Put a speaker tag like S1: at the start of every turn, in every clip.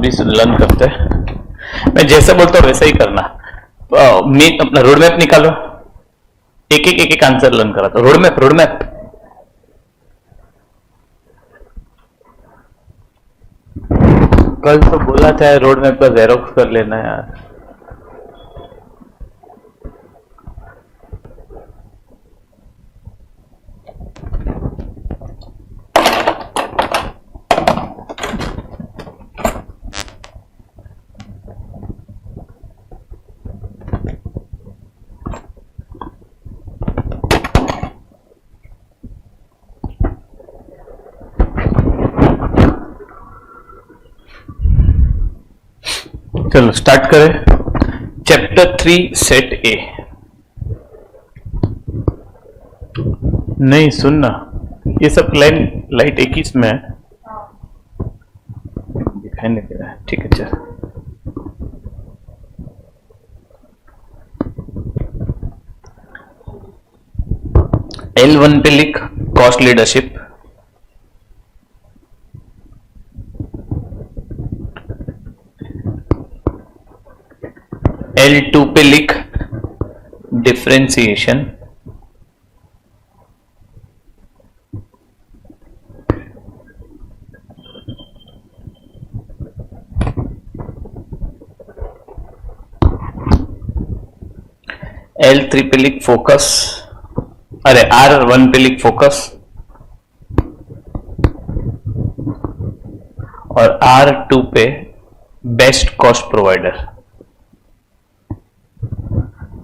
S1: अभी लर्न करते हैं। मैं जैसा बोलता हूँ वैसा ही करना। मैं अपना रोड मैप निकालो, एक आंसर लर्न करा था। रोड मैप कल तो बोला था रोड मैप का जेरोक्स कर लेना यार। चलो स्टार्ट करें। चैप्टर 3 सेट ए। नहीं सुनना, ये सब लाइट एक ही इसमें है, दिखाई नहीं दे रहा है। ठीक है चल। L1 पे लिख कॉस्ट लीडरशिप। L2 पे लिख डिफरेंशिएशन। L3 पे लिख फोकस, अरे R1 पे लिख फोकस, और R2 पे बेस्ट कॉस्ट प्रोवाइडर।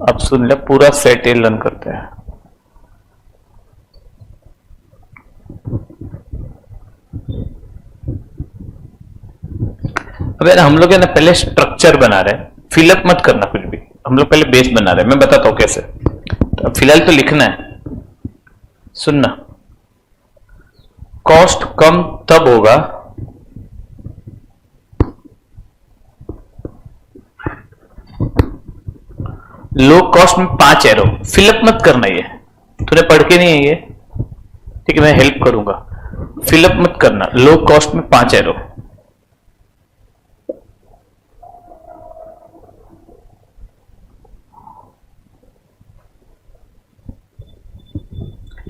S1: अब सुन ले, पूरा सेट ए लर्न करते हैं। अब यार हम लोग है ना पहले स्ट्रक्चर बना रहे हैं, फिलअप मत करना कुछ भी। हम लोग पहले बेस बना रहे हैं, मैं बताता हूं कैसे। तो फिलहाल तो लिखना है, सुनना। कॉस्ट कम तब होगा लो कॉस्ट में 5 एरो। फिलअप मत करना, ये तूने पढ़ के नहीं है ये, ठीक है मैं हेल्प करूंगा। फिलअप मत करना, लो कॉस्ट में 5 एरो।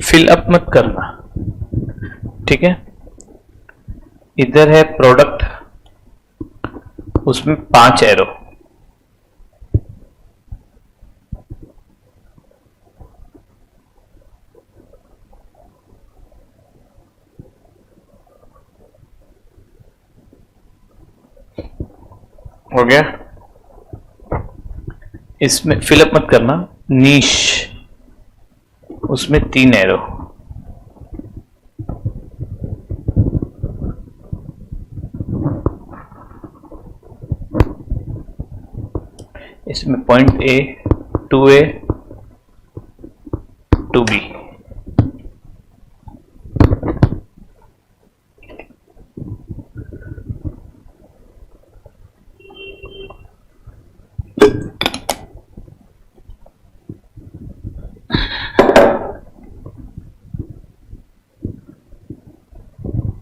S1: फिलअप मत करना, ठीक है। इधर है प्रोडक्ट, उसमें 5 एरो। हो गया। इसमें फिलअप मत करना। नीश, उसमें 3 एरो। इसमें पॉइंट ए, 2A, 2B।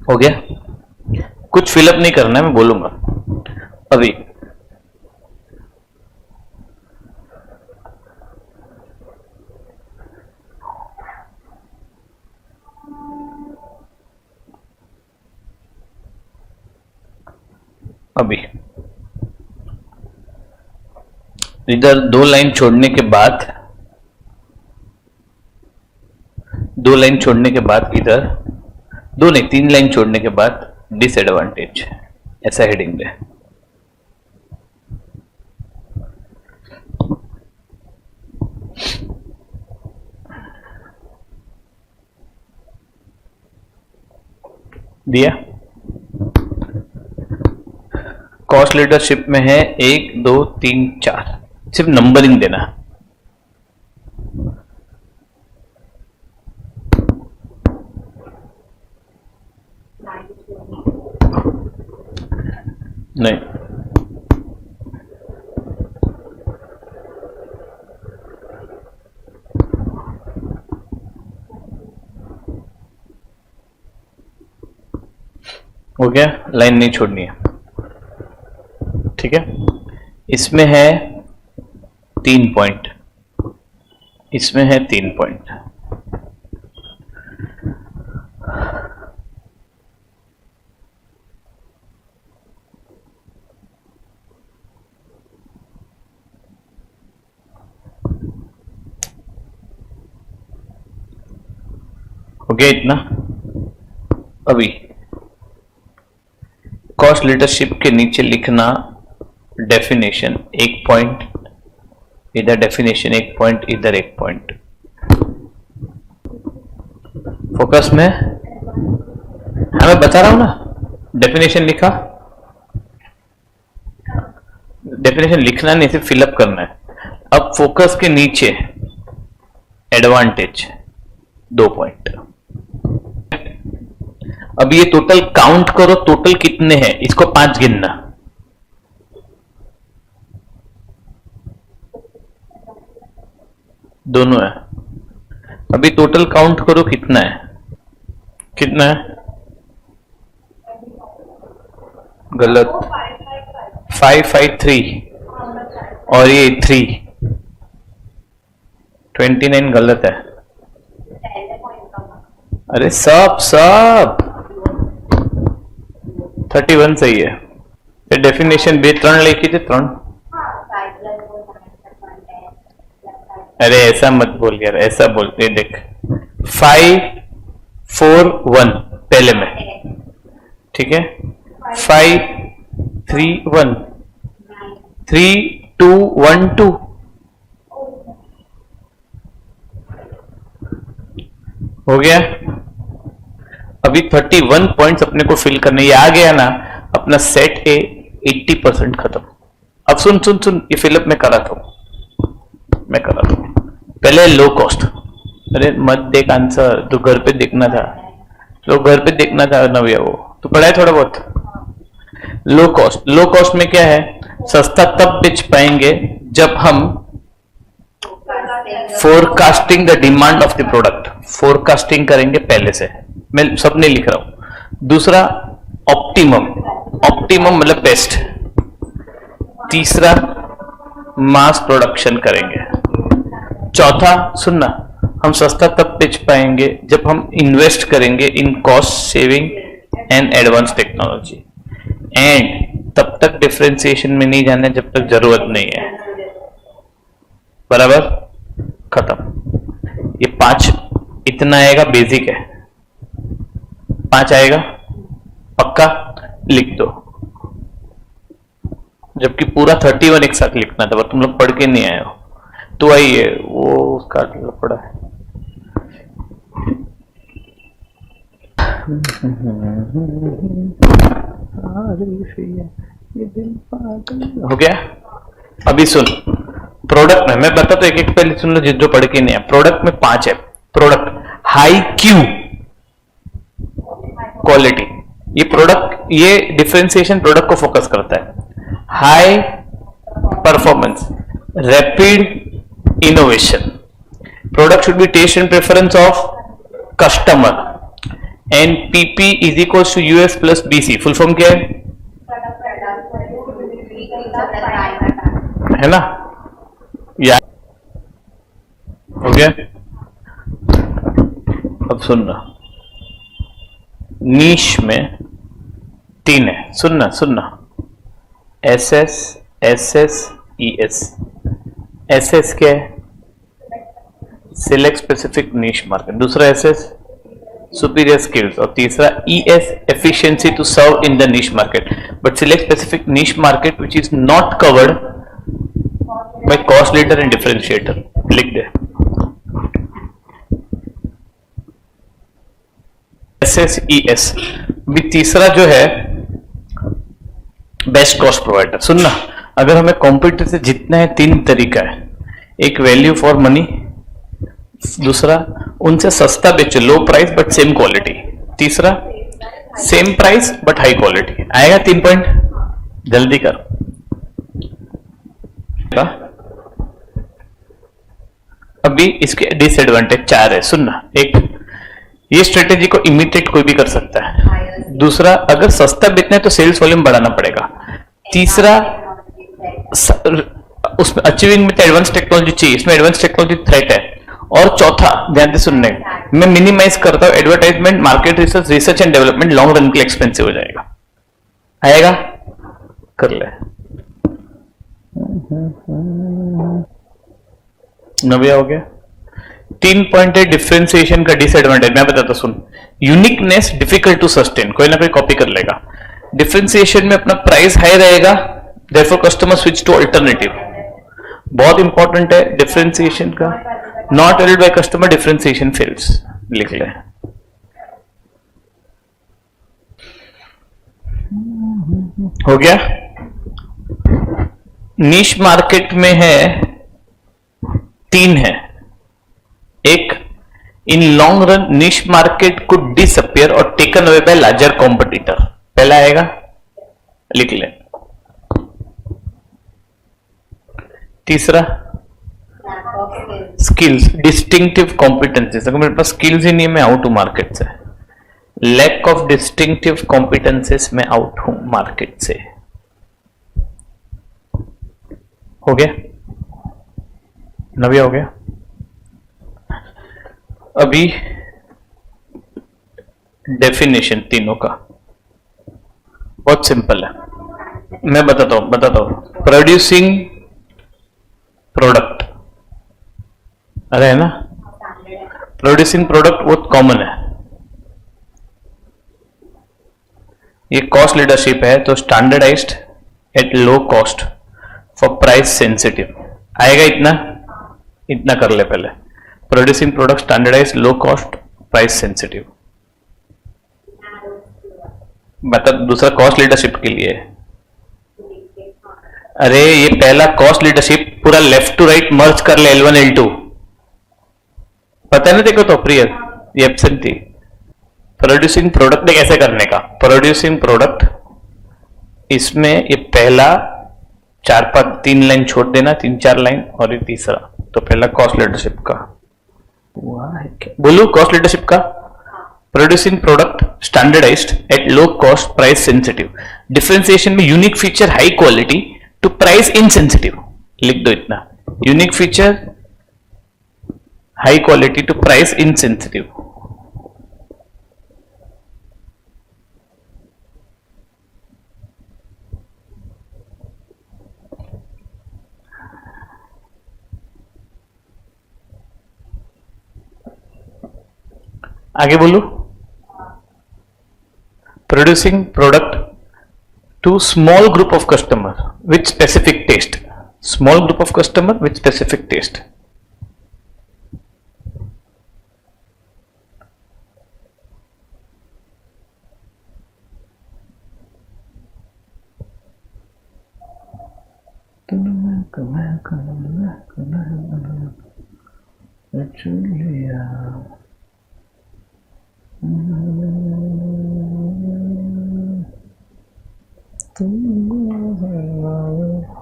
S1: हो गया। कुछ फिलअप नहीं करना है, मैं बोलूंगा अभी। अभी इधर 2 लाइन छोड़ने के बाद, 2 लाइन छोड़ने के बाद इधर 2 नहीं 3 लाइन छोड़ने के बाद डिसएडवांटेज, ऐसा हेडिंग दे। दिया। कॉस्ट लीडरशिप में है 1 2 3 4, सिर्फ नंबरिंग देना। नहीं हो गया, लाइन नहीं छोड़नी है। ठीक है, इसमें है 3 पॉइंट, इसमें है 3 पॉइंट। हो गया इतना। अभी कॉस्ट लीडरशिप के नीचे लिखना डेफिनेशन 1 पॉइंट, इधर डेफिनेशन 1 पॉइंट, इधर 1 पॉइंट। फोकस में मैं बता रहा हूं ना, डेफिनेशन लिखा, डेफिनेशन लिखना नहीं, सिर्फ फिलअप करना है। अब फोकस के नीचे एडवांटेज 2 पॉइंट। अब ये टोटल काउंट करो, टोटल कितने हैं, इसको 5 गिनना। दोनों है। अभी टोटल काउंट करो कितना है, कितना है, गलत, 553 और ये 3, 29 गलत है। अरे सब 31 सही है। फिर डेफिनेशन बे 3 लिखी थी, 3। अरे ऐसा मत बोल यार, ऐसा बोलते देख, 5 4 1 पहले में, ठीक है, 5 3 1 3 2 1 2। हो गया। अभी 31 पॉइंट्स अपने को फिल करने, ये आ गया ना, अपना सेट है 80% खत्म। अब सुन सुन सुन, ये फिलअप मैं करा था, मैं करा था पहले लो कॉस्ट। अरे मत देख आंसर, तो घर पे देखना था, तो घर पे देखना था नव्या, वो तो पढ़ा है थोड़ा बहुत। लो कॉस्ट, लो कॉस्ट में क्या है, सस्ता तब बेच पाएंगे जब हम forecasting the demand of the product, forecasting करेंगे पहले से, मैं सब नहीं लिख रहा हूं। दूसरा ऑप्टिमम, ऑप्टिमम मतलब बेस्ट। तीसरा मास प्रोडक्शन करेंगे। चौथा सुनना, हम सस्ता तब बेच पाएंगे जब हम इन्वेस्ट करेंगे in cost saving and advance technology. And तब तक डिफरेंशिएशन में नहीं जाना जब तक जरूरत नहीं है। बराबर, खत्म। ये 5 इतना आएगा, बेसिक है, 5 आएगा पक्का, लिख दो। जबकि पूरा 31 एक साथ लिखना था, पर तुम लोग पढ़ के नहीं आए हो, तो आइए वो उसका पड़ा है। हो गया। अभी सुन, प्रोडक्ट में मैं बता तो एक एक पहले सुन लो, जो पढ़ के नहीं है। प्रोडक्ट में 5 है। प्रोडक्ट हाई क्यू क्वालिटी, ये प्रोडक्ट, ये डिफरेंशिएशन प्रोडक्ट को फोकस करता है। High performance, rapid innovation, product should be taste and preference of customer, and PP is equals to US plus BC। Full form क्या है ना, या हो गया। अब सुनना, नीश में 3 है, सुनना सुनना, SS SS ES। SS क्या है, सिलेक्ट स्पेसिफिक नीश मार्केट। दूसरा SS सुपीरियर स्किल्स, और तीसरा ES efficiency to serve in the niche market but select specific niche market which is not covered by cost leader and differentiator. लिख दे SS ES। भी तीसरा जो है best cost provider. सुनना, अगर हमें कॉम्पिटिटर से जीतना है 3 तरीका है। एक वैल्यू फॉर मनी, दूसरा उनसे सस्ता बेचो, low price but same quality, तीसरा same price but high quality. आएगा 3 पॉइंट, जल्दी कर। अभी इसके डिसएडवांटेज 4 है, सुनना। एक, ये स्ट्रेटेजी को इमिटेट कोई भी कर सकता है। दूसरा, अगर सस्ता बेचना है तो सेल्स वॉल्यूम बढ़ाना पड़ेगा। तीसरा, उसमें अचीविंग विद एडवांस टेक्नोलॉजी चाहिए, इसमें एडवांस टेक्नोलॉजी थ्रेट है। और चौथा, ध्यान से सुनने, मैं मिनिमाइज करता हूं advertisement, market research, research and development long run के लिए एक्सपेंसिव हो जाएगा। आएगा, कर ले। नव्या हो गया। 3 पॉइंट है डिफरेंशिएशन का डिसएडवांटेज, मैं बताता सुन। यूनिकनेस डिफिकल्ट टू सस्टेन, कोई ना कोई कॉपी कर लेगा। डिफरेंशिएशन में अपना प्राइस हाई रहेगा, therefore customer switch to alternative, बहुत इंपॉर्टेंट है डिफरेंशिएशन का। Not valued by customer, differentiation fails, लिख ले। हो गया। नीश मार्केट में है 3 है। एक, in long run niche market could disappear और taken away by larger competitor, पहला आएगा, लिख ले। तीसरा, स्किल्स, डिस्टिंक्टिव कॉम्पिटेंसीज, अगर मेरे पास स्किल्स ही नहीं है मैं आउट हूं मार्केट से। लैक ऑफ डिस्टिंक्टिव कॉम्पिटेंसीज, मैं आउट हूं मार्केट से। हो गया, नव्या हो गया। अभी डेफिनेशन तीनों का बहुत सिंपल है, मैं बताता हूं। प्रोड्यूसिंग प्रोडक्ट, अरे है ना, प्रोड्यूसिंग प्रोडक्ट बहुत कॉमन है। ये कॉस्ट लीडरशिप है, तो standardized at low cost for price sensitive आएगा। इतना कर ले पहले। Producing product standardized low cost price sensitive. बता, दूसरा कॉस्ट लीडरशिप के लिए। अरे ये पहला कॉस्ट लीडरशिप पूरा लेफ्ट टू राइट मर्ज कर ले, L1 L2, पता है ना देखो तो प्रिय, ये एब्सेंट थी। प्रोड्यूसिंग प्रोडक्ट कैसे करने का, प्रोड्यूसिंग प्रोडक्ट, इसमें ये पहला 3 लाइन छोड़ देना, 3-4 लाइन, और ये तीसरा। तो पहला कॉस्ट लीडरशिप का बोलू, कॉस्ट लीडरशिप का producing product standardised at low cost price sensitive, differentiation में unique feature high quality to price insensitive, लिख दो इतना, unique feature high quality to price insensitive. आगे बोलो, producing product to small group of customer with specific taste, small group of customer with specific taste.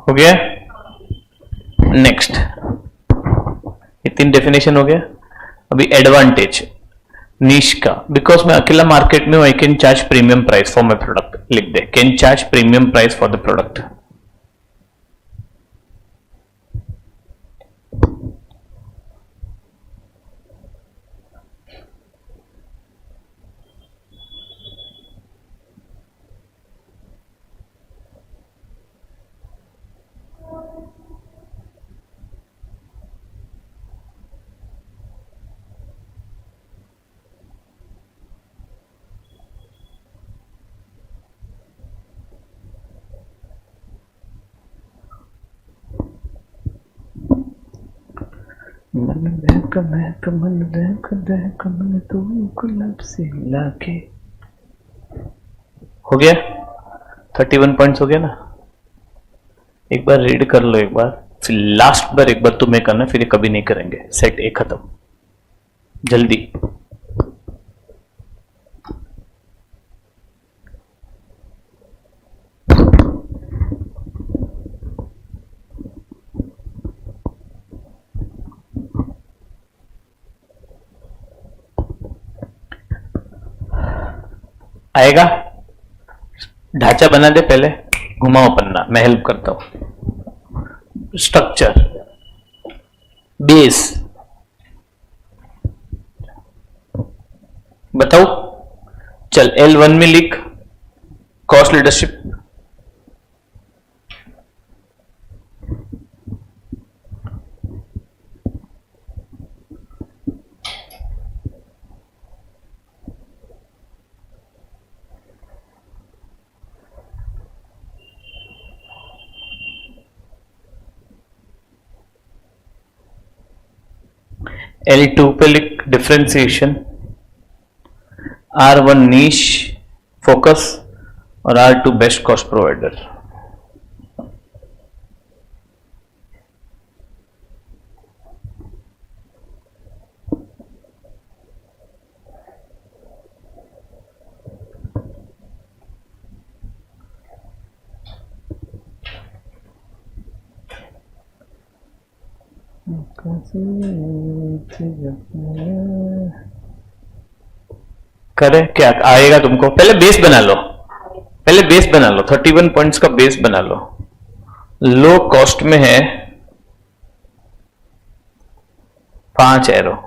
S1: हो गया। Next, ये 3 definition हो गया। अभी एडवांटेज नीश का, बिकॉज मैं अकेला मार्केट में हूं, I can charge premium price for my product, लिख दे, can charge premium price for the product. मन बहक महक मन बहक दहक मन तू गुलाब से लाके। हो गया, 31 पॉइंट्स हो गया ना। एक बार रीड कर लो एक बार, फिर लास्ट बार एक बार तुम्हें करना, फिर ये कभी नहीं करेंगे। सेट ए खत्म, जल्दी। आएगा, ढांचा बना दे पहले, घुमाओ पन्ना, मैं हेल्प करता हूं। स्ट्रक्चर, बेस, बताओ। चल L1 में लिख कॉस्ट लीडरशिप। L2 पे लिख डिफरेंशिएशन, R1 नीश फोकस और R2 बेस्ट कॉस्ट प्रोवाइडर। करे क्या आएगा तुमको? पहले बेस बना लो, पहले बेस बना लो, 31 पॉइंट्स का बेस बना लो। लो कॉस्ट में है 5 एरो,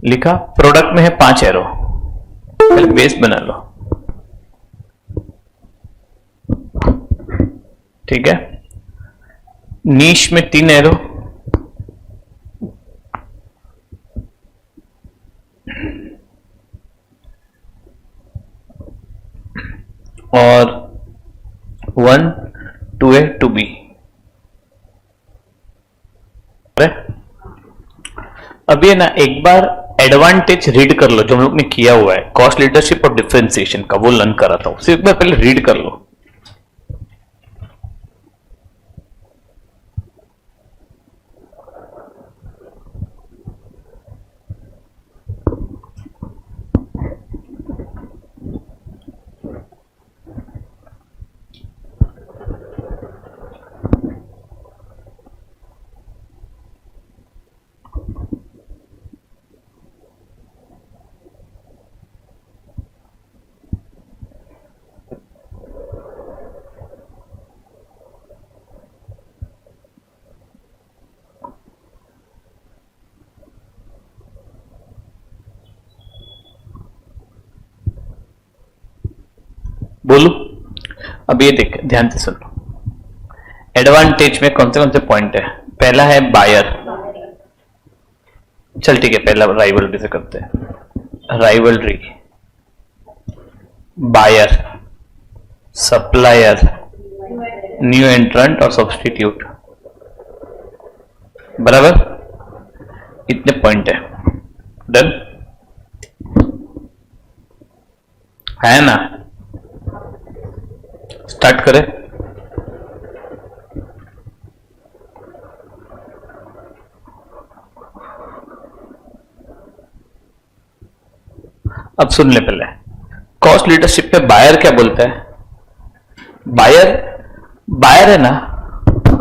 S1: लिखा। प्रोडक्ट में है 5 एरो, पहले बेस बना लो, ठीक है। नीश में 3 एरो, और 1 2 ए 2 बी। अब ये ना एक बार एडवांटेज रीड कर लो जो हम लोग ने किया हुआ है, कॉस्ट लीडरशिप और डिफरेंशिएशन का, वो लर्न करा था, उसे एक बार पहले रीड कर लो। बोलू। अब ये देख, ध्यान से सुनो। एडवांटेज में कौन से पॉइंट है? पहला है बायर। चल ठीक है, पहला राइवलरी से करते हैं। Rivalry, buyer, supplier, new entrant और सब्सटीट्यूट, बराबर? इतने पॉइंट है। डन है ना? स्टार्ट करें। अब सुन ले पहले, कॉस्ट लीडरशिप पे बायर क्या बोलता है? बायर है ना,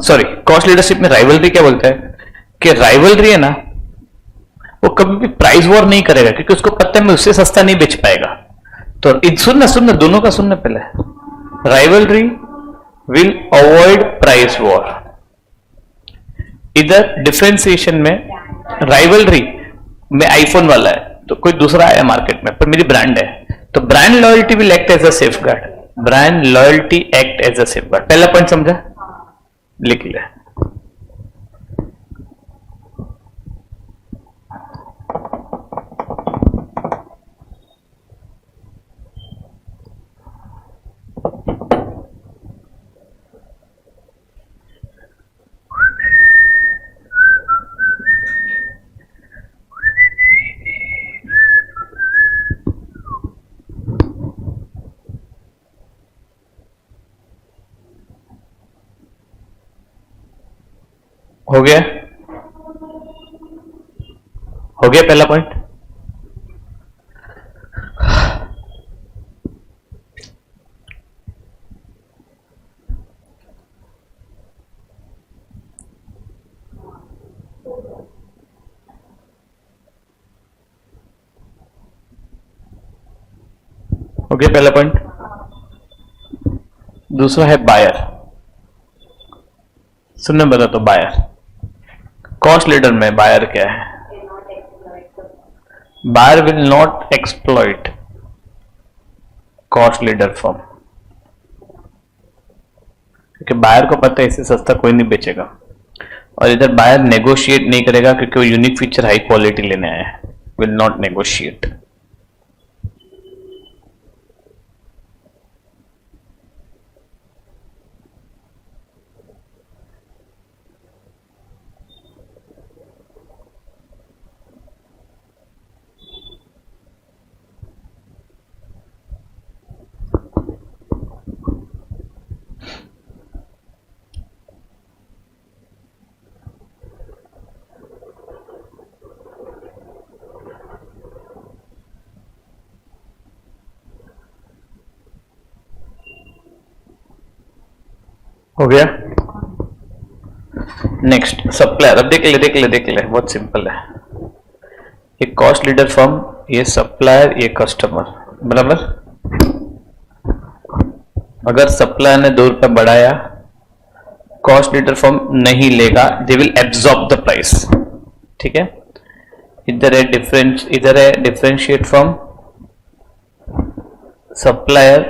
S1: सॉरी, कॉस्ट लीडरशिप में राइवलरी क्या बोलता है कि राइवलरी है ना, वो कभी भी प्राइस वॉर नहीं करेगा क्योंकि उसको पता है मैं उससे सस्ता नहीं बेच पाएगा। तो सुनना दोनों का सुनना पहले। Rivalry will avoid price war. इधर डिफरेंशिएशन में राइवलरी में आईफोन वाला है तो कोई दूसरा आया मार्केट में, पर मेरी ब्रांड है, तो brand loyalty will act as a safeguard. Brand loyalty act as a safeguard. पहला पॉइंट समझा? लिख ले। हो गया? हो गया पहला पॉइंट? हो गया पहला पॉइंट? दूसरा है बायर। सुनने बता तो बायर कॉस्ट लीडर में बायर क्या है? Buyer will not exploit cost leader firm, क्योंकि बायर को पता है इससे सस्ता कोई नहीं बेचेगा। और इधर बायर नेगोशिएट नहीं करेगा क्योंकि वो यूनिक फीचर हाई क्वालिटी लेने आया है, विल नॉट नेगोशिएट। हो गया? Next supplier. अब देख ले बहुत सिंपल है। ये कॉस्ट लीडर फर्म, ये सप्लायर, ये कस्टमर, बराबर। अगर सप्लायर ने 2 रुपए बढ़ाया, कॉस्ट लीडर फर्म नहीं लेगा, they will absorb the price. ठीक है? इधर है डिफरेंशिएट फ्रॉम सप्लायर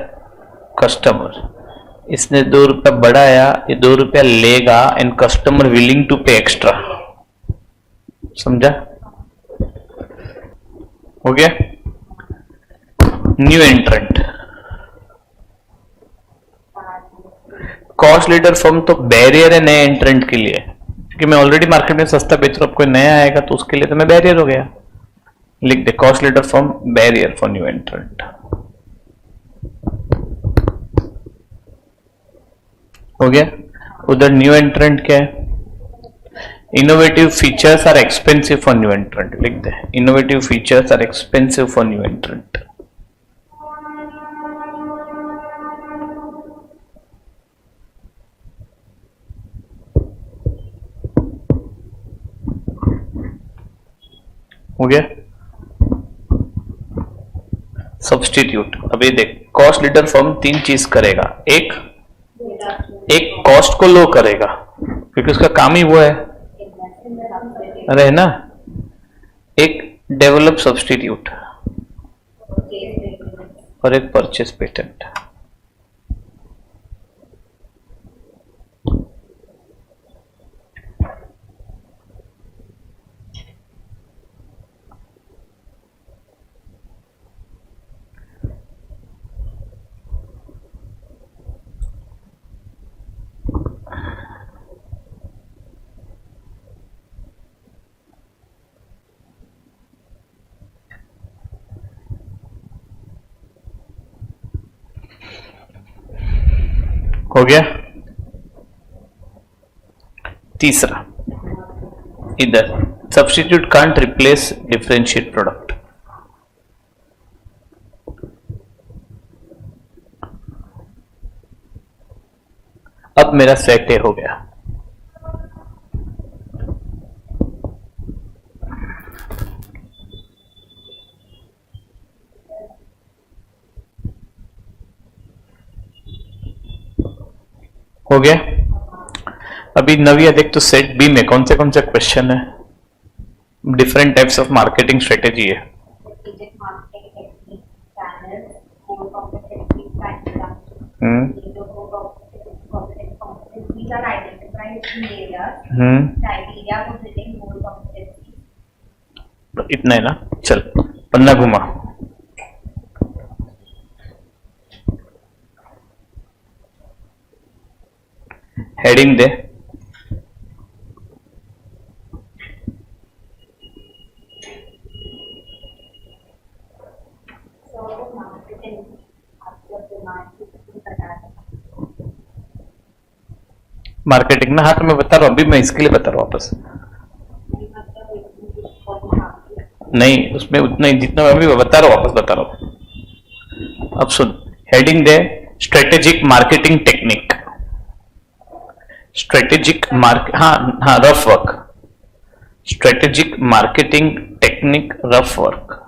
S1: कस्टमर। इसने 2 रुपया बढ़ाया, ये 2 रुपया लेगा एंड कस्टमर विलिंग टू पे एक्स्ट्रा। समझा? हो गया? न्यू एंट्रेंट। कॉस्ट लीडर फर्म तो बैरियर है नए एंट्रेंट के लिए, क्योंकि मैं ऑलरेडी मार्केट में सस्ता बेच रहा हूं, कोई नया आएगा तो उसके लिए तो मैं बैरियर हो गया। लिख दे cost leader firm barrier for new entrant. हो गया? उधर न्यू एंट्रेंट क्या है? Innovative features are expensive for new entrant. लिख दे innovative features are expensive for new entrant. हो गया? सब्स्टिट्यूट। अब ये देख, कॉस्ट लीडर फर्म 3 चीज करेगा। एक कॉस्ट को लो करेगा, क्योंकि उसका काम ही वो है, अरे है ना। एक डेवलप सब्स्टिट्यूट और एक परचेस पेटेंट। हो गया? तीसरा, इधर substitute can't replace differentiate product. अब मेरा सेट ए हो गया। हो गया? अभी नवी देख तो सेट बी में कौन से क्वेश्चन है? Different types of marketing strategy है। इतना है ना? चल पन्ना घुमा। हेडिंग दे। मार्केटिंग ना, हाँ तो मैं बता रहा हूं, अभी मैं इसके लिए बता रहा हूं वापस। नहीं, उसमें उतना ही जितना मैं अभी बता रहा हूं, वापस बता रहा हूं। अब सुन, हेडिंग दे strategic marketing technique. Strategic mark, हाँ हाँ, rough work, strategic marketing technique, rough work.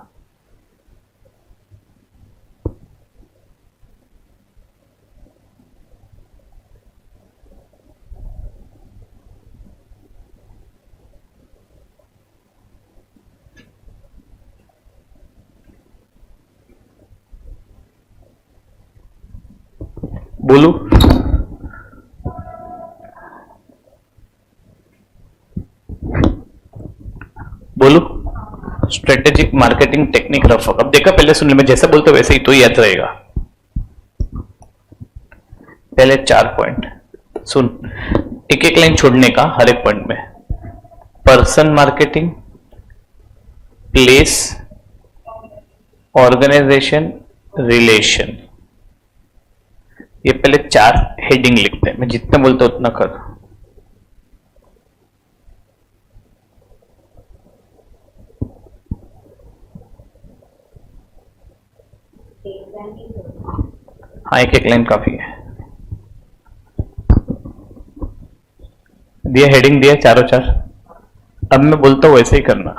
S1: बोलू, बोलू, strategic marketing technique rough work. अब देखा, पहले सुन ले, मैं जैसा बोलता हूं वैसे ही तो याद रहेगा। पहले 4 पॉइंट सुन, एक एक लाइन छोड़ने का हर एक पॉइंट में। Person marketing, place, organisation, relation, ये पहले 4 हेडिंग लिखते हैं। मैं जितना बोलता हूं उतना कर। हाँ, एक एक लाइन काफी है। दिया हेडिंग दिया चारों 4। अब मैं बोलता हूं वैसे ही करना।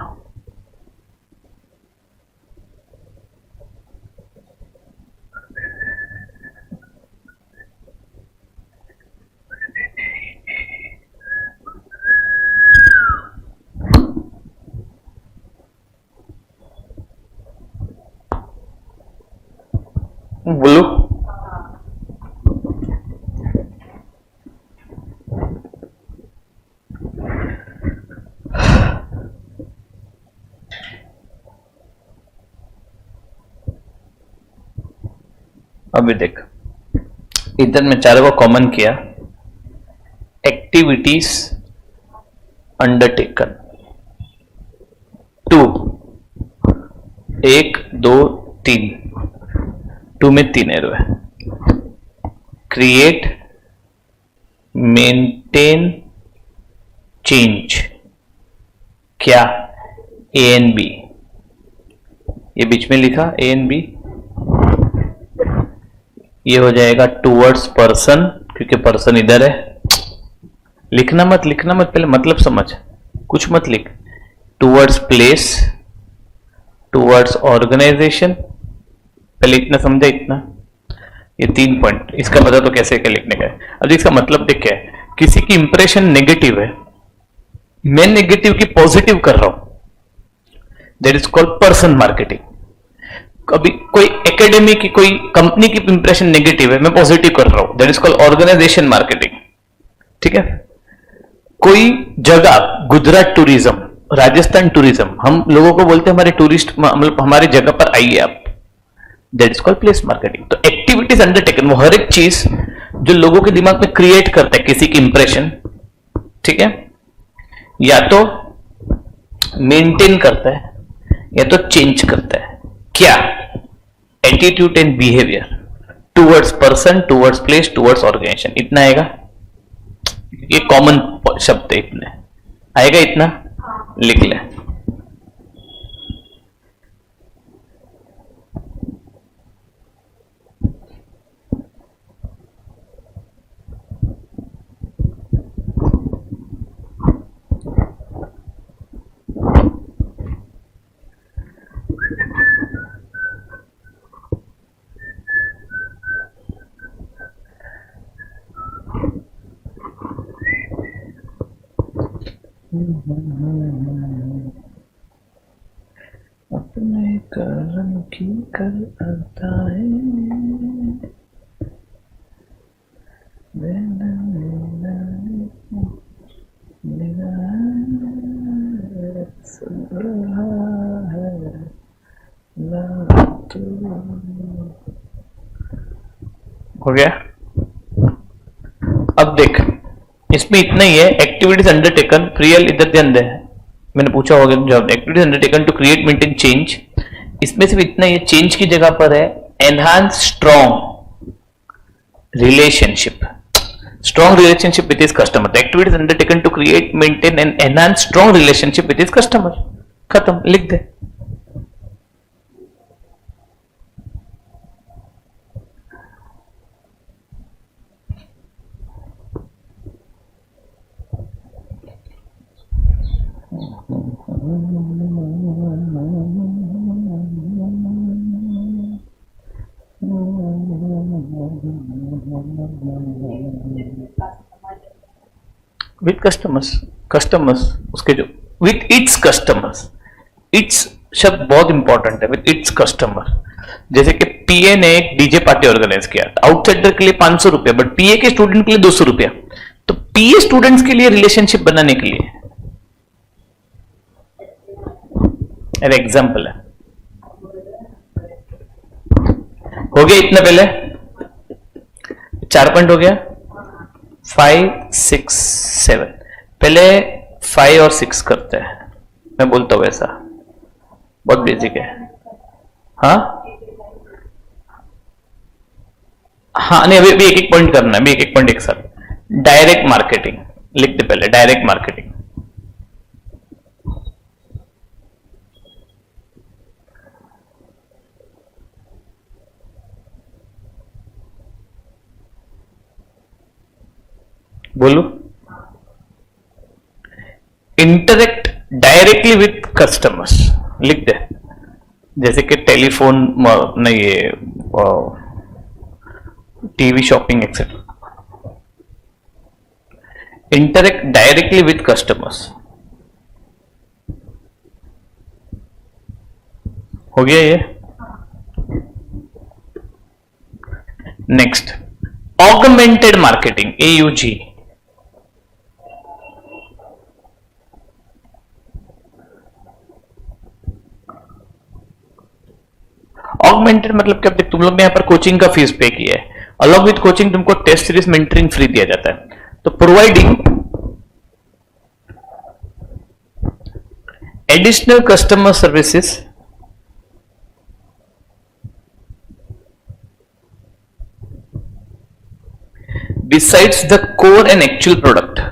S1: बोलो, अभी देख, इधर में 4 को कॉमन किया। एक्टिविटीज अंडरटेकन 2, 1 2 3, 2 में 3 एरो है। क्रिएट, मेंटेन, चेंज, क्या? ए एंड बी, ये बीच में लिखा ए एंड बी। ये हो जाएगा टूवर्ड्स पर्सन, क्योंकि पर्सन इधर है। लिखना मत, पहले मतलब समझ, कुछ मत लिख। टूवर्ड्स प्लेस, टूवर्ड्स ऑर्गेनाइजेशन, पहले इतना समझा, इतना। ये 3 पॉइंट, इसका बता तो कैसे क्या लिखने का है। अब इसका मतलब देख क्या है, किसी की इंप्रेशन नेगेटिव है, मैं नेगेटिव की पॉजिटिव कर रहा हूं, that is called person marketing. कभी कोई एकेडमी की, कोई कंपनी की इंप्रेशन नेगेटिव है, मैं पॉजिटिव कर रहा हूं, that is called organization marketing. ठीक है। कोई जगह, गुजरात टूरिज्म, राजस्थान टूरिज्म, हम लोगों को बोलते हैं हमारे टूरिस्ट, मतलब हमारी जगह पर आइए आप, that is called place marketing. तो एक्टिविटीज अंडरटेकन, वो हर एक चीज जो लोगों के दिमाग में क्रिएट करता है किसी की इंप्रेशन, ठीक है, या तो मेंटेन करता है या तो चेंज करता है। क्या? Attitude and behaviour towards person, towards place, towards organization. इतना आएगा, ये कॉमन शब्द है, इतने आएगा, इतना लिख ले। अपने कर्म की कर आता है, सुन रहा है ना तू। हो गया। अब देख, इसमें इतना ही है, एक्टिविटीज अंडरटेकन, रियल, इधर ध्यान दे, मैंने पूछा होगा जवाब। Activities undertaken to create, maintain, change, इसमें सिर्फ इतना ही, चेंज की जगह पर है enhance strong relationship. Strong relationship with his customer. The activity is undertaken to create, maintain and enhance strong relationship with his customer. खत्म, लिख दे. विथ कस्टमर्स उसके जो विथ इट्स कस्टमर्स, इट्स शब्द बहुत इंपॉर्टेंट है. With its customer. जैसे कि पीए ने एक डीजे पार्टी ऑर्गेनाइज किया, आउटसाइडर के लिए 500 रुपया, बट पीए के स्टूडेंट के लिए 200 रुपया. तो पीए स्टूडेंट्स के लिए रिलेशनशिप बनाने के लिए एग्जाम्पल है. हो गया इतना पहले 4 पॉइंट हो गया. 5, 6, 7. पहले 5 और 6 करते हैं. मैं बोलता हूं ऐसा, बहुत बेसिक है. हाँ हाँ नहीं, अभी एक एक पॉइंट करना है, अभी एक एक पॉइंट एक साथ. डायरेक्ट मार्केटिंग लिख दे पहले. डायरेक्ट मार्केटिंग बोलो. इंटरेक्ट डायरेक्टली विथ कस्टमर्स लिख दे. जैसे कि टेलीफोन नहीं, ये TV shopping etcetera. Interact directly with customers हो गया ये. Next augmented marketing, AUG. Augmented मतलब क्या, तुम लोग ने यहां पर कोचिंग का फीस पे किया है, अलॉन्ग विथ कोचिंग तुमको टेस्ट सीरीज मेंटरिंग फ्री दिया जाता है. तो providing additional customer services besides the core and actual product.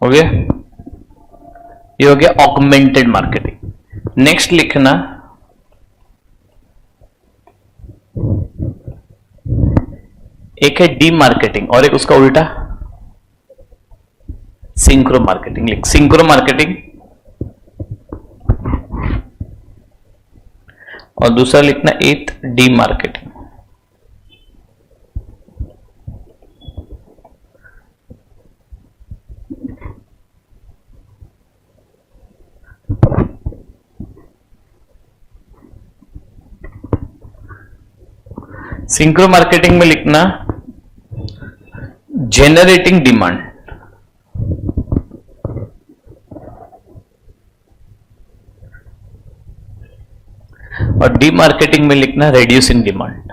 S1: हो गया, ये हो गया ऑगमेंटेड मार्केटिंग. नेक्स्ट लिखना एक है डी मार्केटिंग और एक उसका उल्टा सिंक्रो मार्केटिंग. लिख सिंक्रो मार्केटिंग. और दूसरा लिखना 8 डी मार्केटिंग. सिंक्रो मार्केटिंग में लिखना जेनरेटिंग डिमांड. और डी मार्केटिंग में लिखना रेड्यूसिंग डिमांड.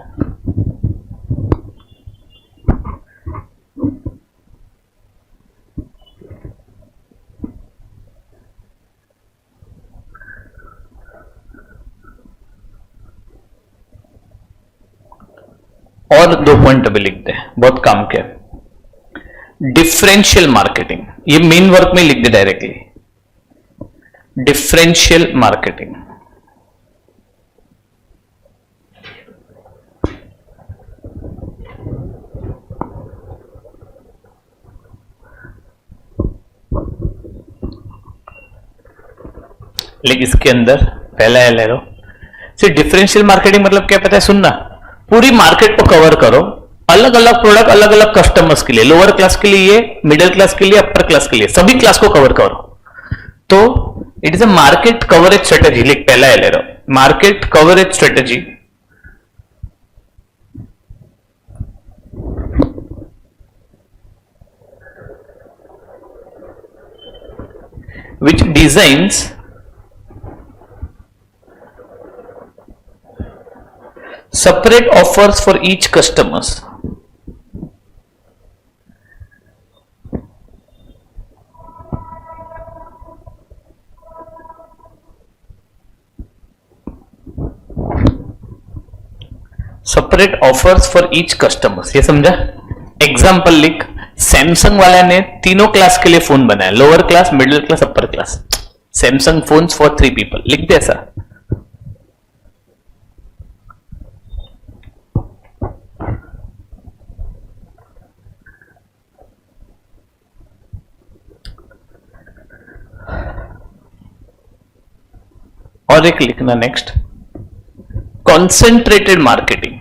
S1: और 2 पॉइंट अभी लिखते हैं, बहुत काम के. डिफरेंशियल मार्केटिंग, ये मेन वर्क में लिख दे डायरेक्टली. डिफरेंशियल मार्केटिंग लेकिन इसके अंदर पहला है ले लो. सिर्फ डिफरेंशियल मार्केटिंग मतलब क्या पता है, सुनना. पूरी मार्केट को कवर करो, अलग अलग प्रोडक्ट अलग अलग कस्टमर्स के लिए, लोअर क्लास के लिए, मिडिल क्लास के लिए, अपर क्लास के लिए, सभी क्लास को कवर करो. तो it is a market coverage strategy. लिख पहला है ले लो, market coverage strategy. which designs separate offers for each customers. Separate offers for each customers, ये समझा? एग्जाम्पल लिख, सैमसंग वाला ने तीनों क्लास के लिए फोन बनाया, lower class, middle class, upper class. Samsung phones for 3 people, लिख दे ऐसा। और एक लिखना नेक्स्ट, कॉन्सेंट्रेटेड मार्केटिंग।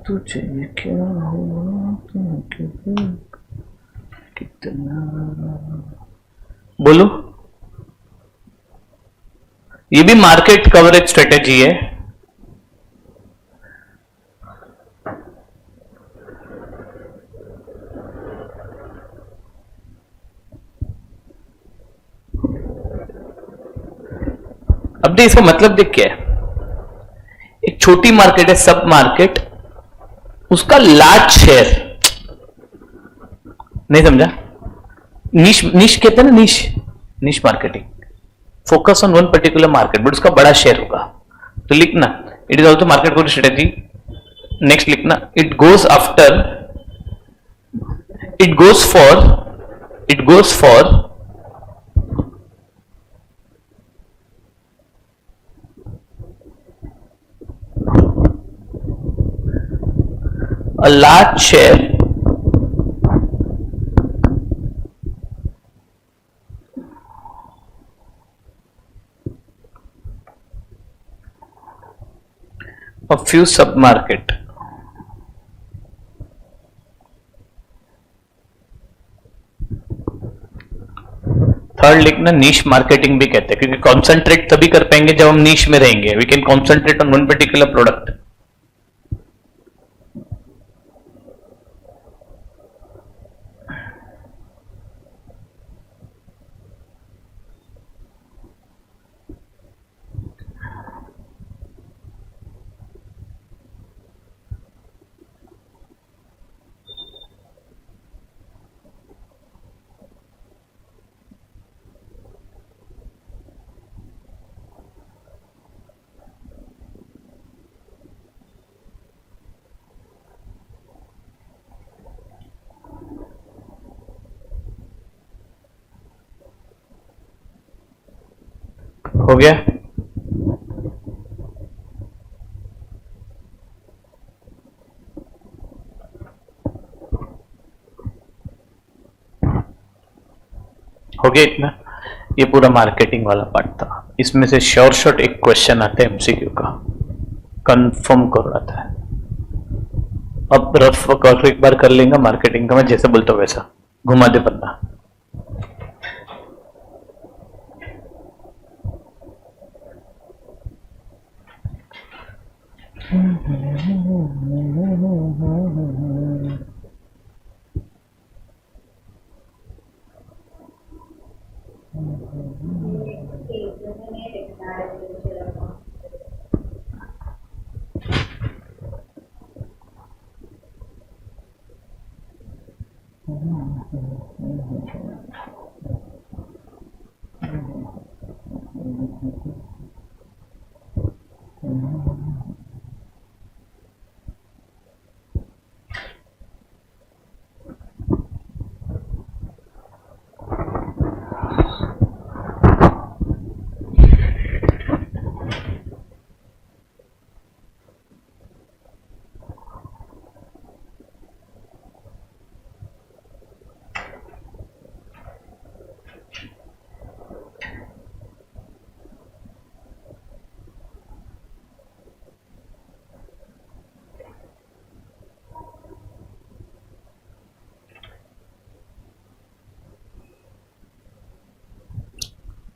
S1: तुझे क्या हुआ, कितना, बोलो। ये भी मार्केट कवरेज स्ट्रेटेजी है। अब देख इसका मतलब देख क्या है, एक छोटी मार्केट है, सब मार्केट, उसका लार्ज शेयर, नहीं समझा? निश, निश कहते हैं ना, niche, niche marketing, focus on one particular market, but उसका बड़ा शेयर होगा। तो लिखना, it is also market coverage strategy. Next लिखना, it goes after, it goes for a large share of few sub-market. Third लिखना, नीश मार्केटिंग भी कहते हैं, क्योंकि कॉन्सेंट्रेट तभी कर पाएंगे जब हम नीश में रहेंगे। We can concentrate on one particular product. हो गया? हो गया इतना? ये पूरा मार्केटिंग वाला पार्ट था। इसमें से शॉर्ट एक क्वेश्चन आता है एमसीक्यू का, कंफर्म कर रहा था। अब रफ वर्क एक बार कर लेंगे मार्केटिंग का, मैं जैसे बोलता हूं वैसा घुमा दे पन्ना।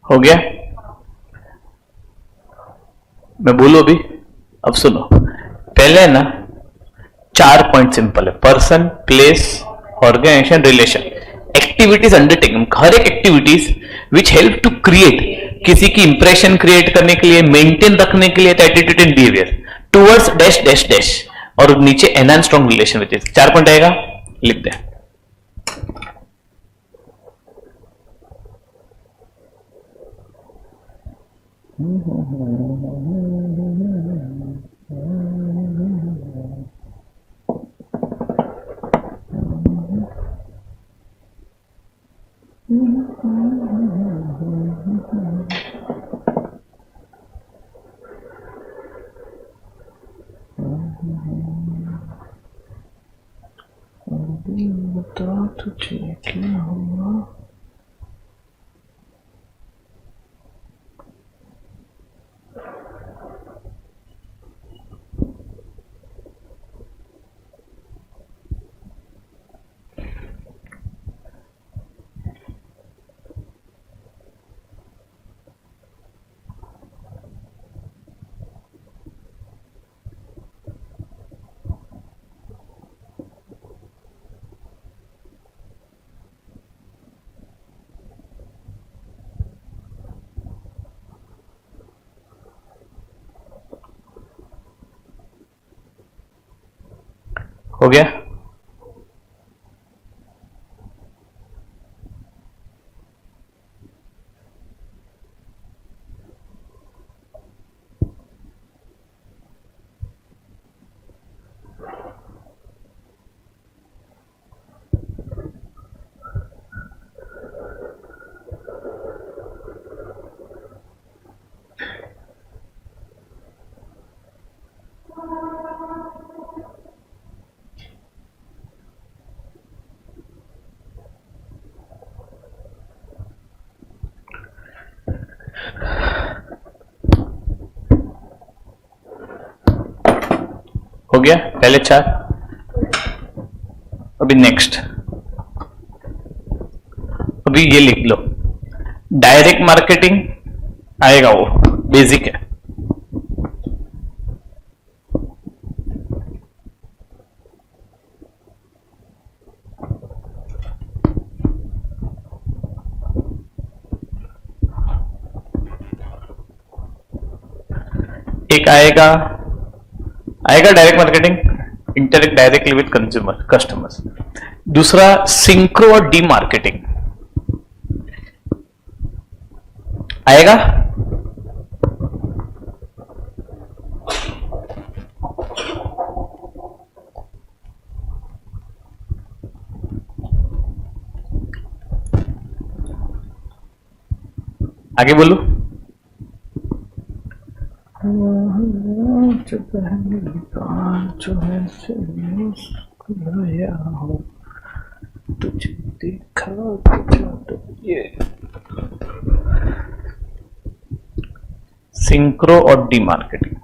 S1: हो गया? मैं बोलूं अभी? अब सुनो, पहले ना 4 पॉइंट सिंपल है, person, place, organisation, relation, activities undertaking, हर एक activities which help to create, किसी की इंप्रेशन क्रिएट करने के लिए, मेंटेन रखने के लिए attitude and behaviour towards dash dash dash, और नीचे enhance strong relation with this. 4 point आएगा, लिख दे। बता तुझे क्या हुआ? हो गया? हो गया पहले 4। अभी नेक्स्ट, अभी ये लिख लो, डायरेक्ट मार्केटिंग आएगा, वो बेसिक है। एक आएगा direct marketing, interact directly with consumer customers. दूसरा सिंक्रो और डी मार्केटिंग आएगा। आगे बोलो। जो है तुझे देखा तो ये सिंक्रो और डी मार्केटिंग।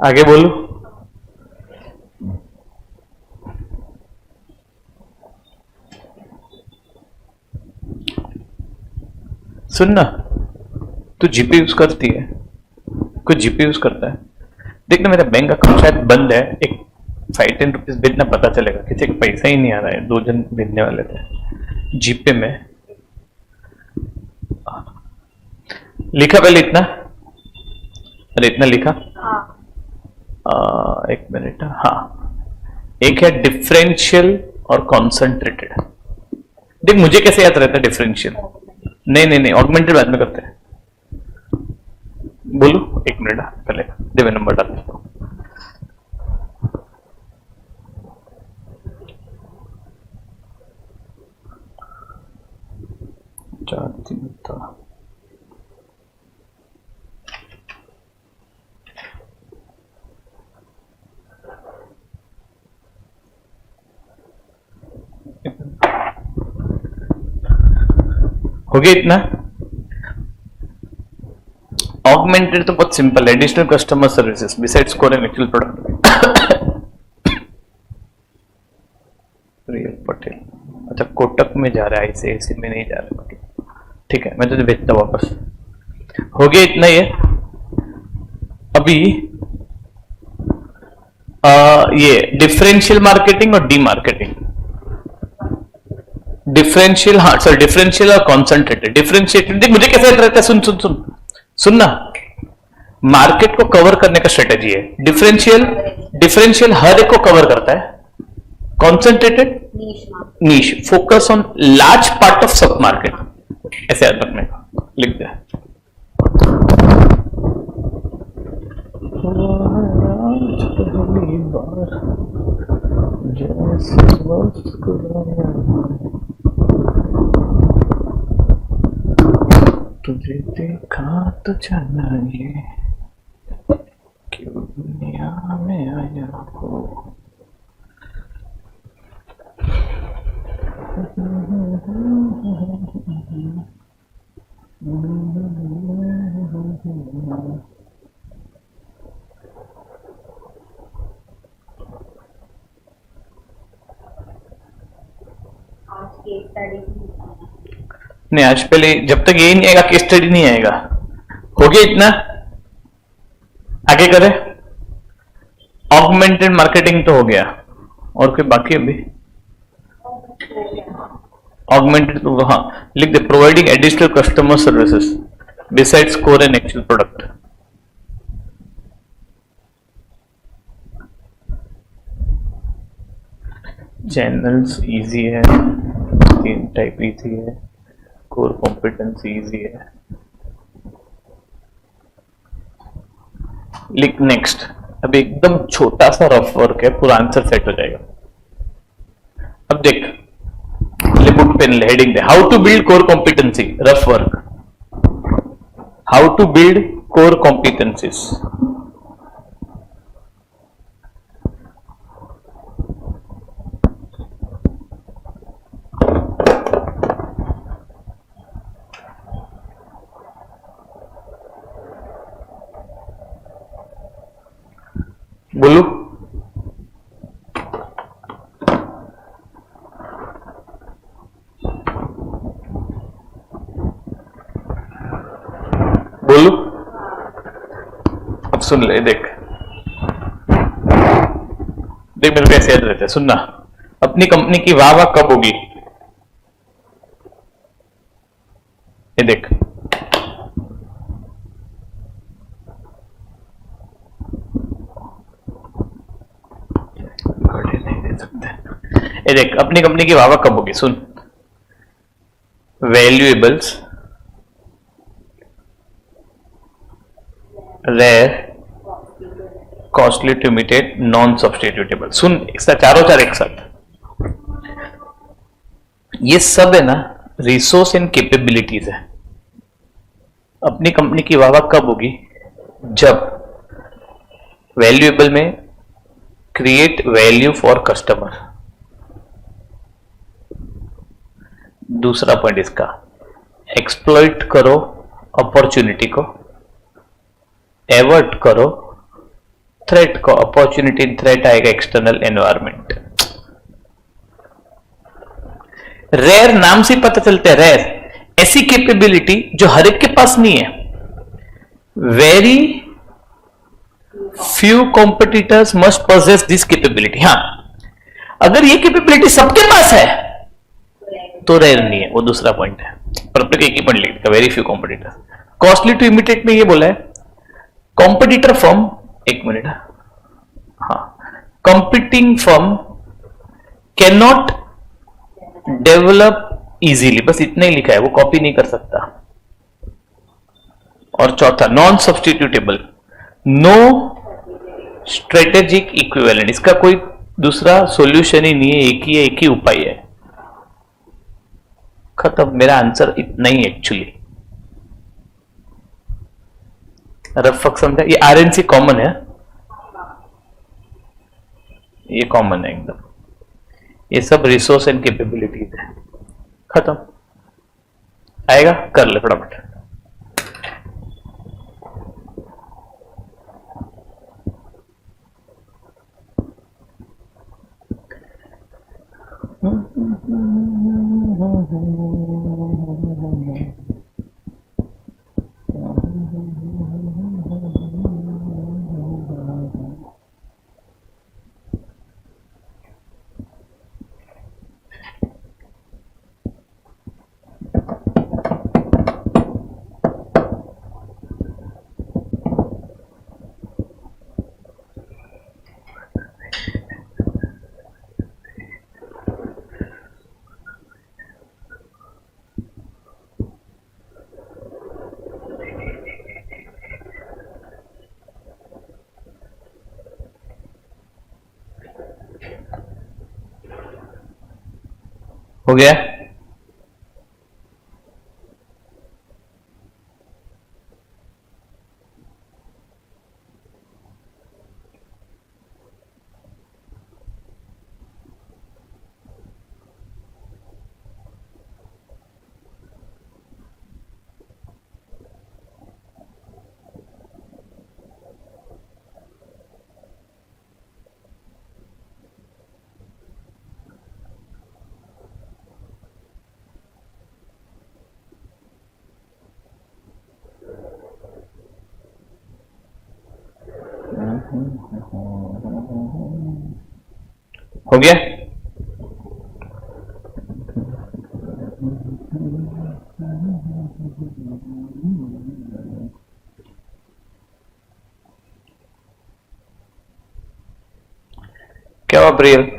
S1: आगे बोलो। सुनना, तू जीपे यूज करती है, कोई जीपे यूज करता है? देखना मेरा बैंक अकाउंट शायद बंद है, एक 5-10 रुपीज भेजना, पता चलेगा। किसी का पैसा ही नहीं आ रहा है, 2 जन भेजने वाले थे जीपे में। लिखा पहले इतना, अरे इतना लिखा। एक मिनट। हाँ, एक है डिफरेंशियल और कॉन्सेंट्रेटेड। देख मुझे कैसे याद रहता है डिफरेंशियल? नहीं, ऑगमेंटेड बाद में करते हैं। बोलो, एक मिनट पहले देवे नंबर डाल देता हूं। हो गया इतना। ऑगमेंटेड तो बहुत सिंपल है, additional customer services besides core and actual product. Real Patel, अच्छा कोटक में जा रहा है, ऐसे में नहीं जा रहा है, ठीक है मैं तुझे भेजता हूं वापस। हो गया इतना ही है। अभी ये डिफरेंशियल मार्केटिंग और डी मार्केटिंग, डिफरेंशियल, हाँ सर डिफरेंशियल और कॉन्सेंट्रेटेड। डिफरेंशिएटेड देख मुझे कैसे रहता है, सुन सुन सुन सुनना, मार्केट को कवर करने का स्ट्रेटेजी है। डिफरेंशियल, डिफरेंशियल हर एक को कवर करता है। Concentrated niche, focus on large part of सब मार्केट, ऐसे याद रखने का, लिख दे। तुझे देखा तो चाहिए क्यों दुनिया में आया हो। नहीं आज पहले, जब तक यही नहीं आएगा केस स्टडी नहीं आएगा। हो गया इतना, आगे करें। ऑगमेंटेड मार्केटिंग तो हो गया, और कोई बाकी अभी? ऑगमेंटेड तो हाँ लिख दे, providing additional customer services besides core and actual product. Channels easy है, तीन टाइप इजी है, कोर कॉम्पिटेंसी इजी है। लिख नेक्स्ट। अब एकदम छोटा सा रफ वर्क है, पूरा आंसर सेट हो जाएगा। अब देख, बुक पेन हेडिंग दे, how to build core competency, rough work. How to build core competencies. बोलो बोलो, अब सुन ले, देख देख मेरे को ऐसे याद रहता है, सुनना। अपनी कंपनी की वाह वाह कब होगी, ये देख। ये देख, अपनी कंपनी की वाह वाह कब होगी, सुन। Valuables, rare, costly to imitate, non substitutable. सुन चारों चार एक साथ, ये सब है ना रिसोर्स एंड कैपेबिलिटीज है। अपनी कंपनी की वाह वाह कब होगी, जब वैल्यूएबल में क्रिएट वैल्यू फॉर कस्टमर। दूसरा पॉइंट इसका, एक्सप्लॉइट करो अपॉर्चुनिटी को, एवर्ट करो थ्रेट को। अपॉर्चुनिटी थ्रेट आएगा एक्सटर्नल एनवायरमेंट। रेयर नाम से पता चलता है, रेयर ऐसी कैपेबिलिटी जो हर एक के पास नहीं है। Very few competitors must possess this capability. हाँ, अगर ये कैपेबिलिटी सबके पास है तो रेयर नहीं है, वो दूसरा पॉइंट है। पर अपने एक ही पॉइंट लिखा, very few competitors. Costly to imitate में ये बोला है, कॉम्पिटिटर फर्म, एक मिनट, हाँ, competing firm can not develop easily, बस इतना ही लिखा है, वो कॉपी नहीं कर सकता। और चौथा, नॉन सब्स्टिट्यूटेबल, नो स्ट्रेटेजिक इक्विवेलेंट, इसका कोई दूसरा सॉल्यूशन ही नहीं है, एक ही उपाय है। खत्म, मेरा आंसर इतना ही एक्चुअली। रफ समझा, ये आरएनसी कॉमन है, ये कॉमन है एकदम। ये सब रिसोर्स एंड कैपेबिलिटीज है, खत्म। आएगा, कर ले फटाफट। हो गया? हो गया? क्या हुआ प्रियल?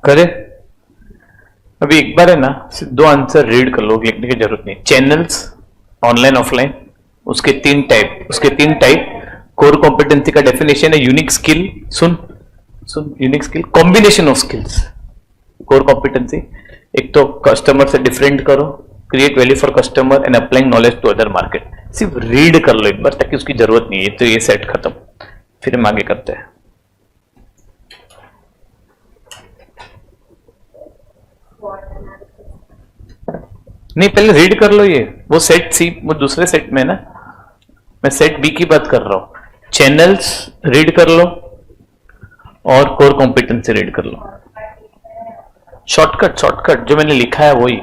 S1: करे? अभी एक बार है ना, दो आंसर रीड कर लो, लिखने की जरूरत नहीं। चैनल्स ऑनलाइन ऑफलाइन, उसके तीन टाइप। कोर कॉम्पिटेंसी का डेफिनेशन है यूनिक स्किल। सुन unique skill, combination of skills. Core competency, एक तो कस्टमर से डिफरेंट करो, create value for customer and applying knowledge to other market. सिर्फ रीड कर लो एक बार, ताकि उसकी जरूरत नहीं है। तो ये सेट खत्म, फिर हम आगे करते हैं। नहीं, पहले रीड कर लो। ये वो सेट सी, वो दूसरे सेट में ना, मैं सेट बी की बात कर रहा हूं। चैनल्स रीड कर लो और कोर कॉम्पिटेंसी रीड कर लो। शॉर्टकट जो मैंने लिखा है वही।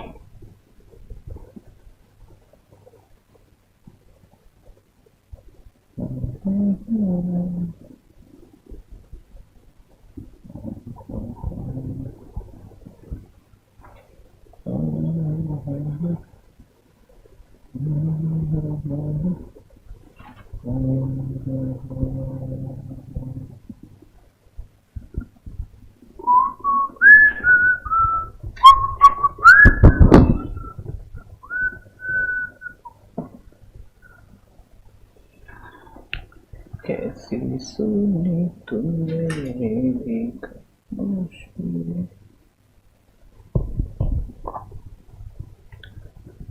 S1: कैसी सुनी तुमने मेरी खामोशी,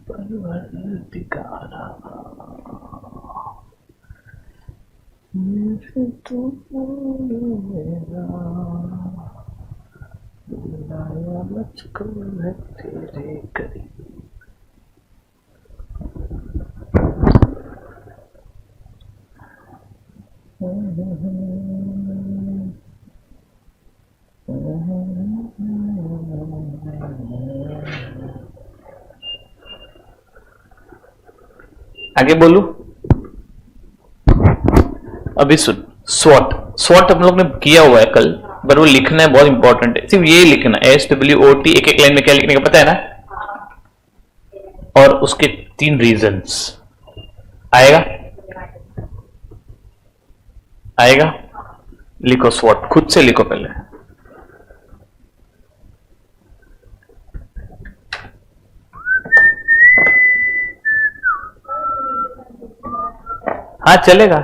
S1: परवरदिगारा मुझे तो मेरा बुलाया मुझको है तेरे करीब। आगे बोलू? अभी सुन, स्वॉट हम लोग ने किया हुआ है कल, पर वो लिखना है, बहुत इंपॉर्टेंट है। सिर्फ ये लिखना है, SWOT। एक लाइन में क्या लिखने का पता है ना, और उसके 3 रीजंस आएगा। आएगा? लिखो स्वॉट, खुद से लिखो पहले। हाँ चलेगा।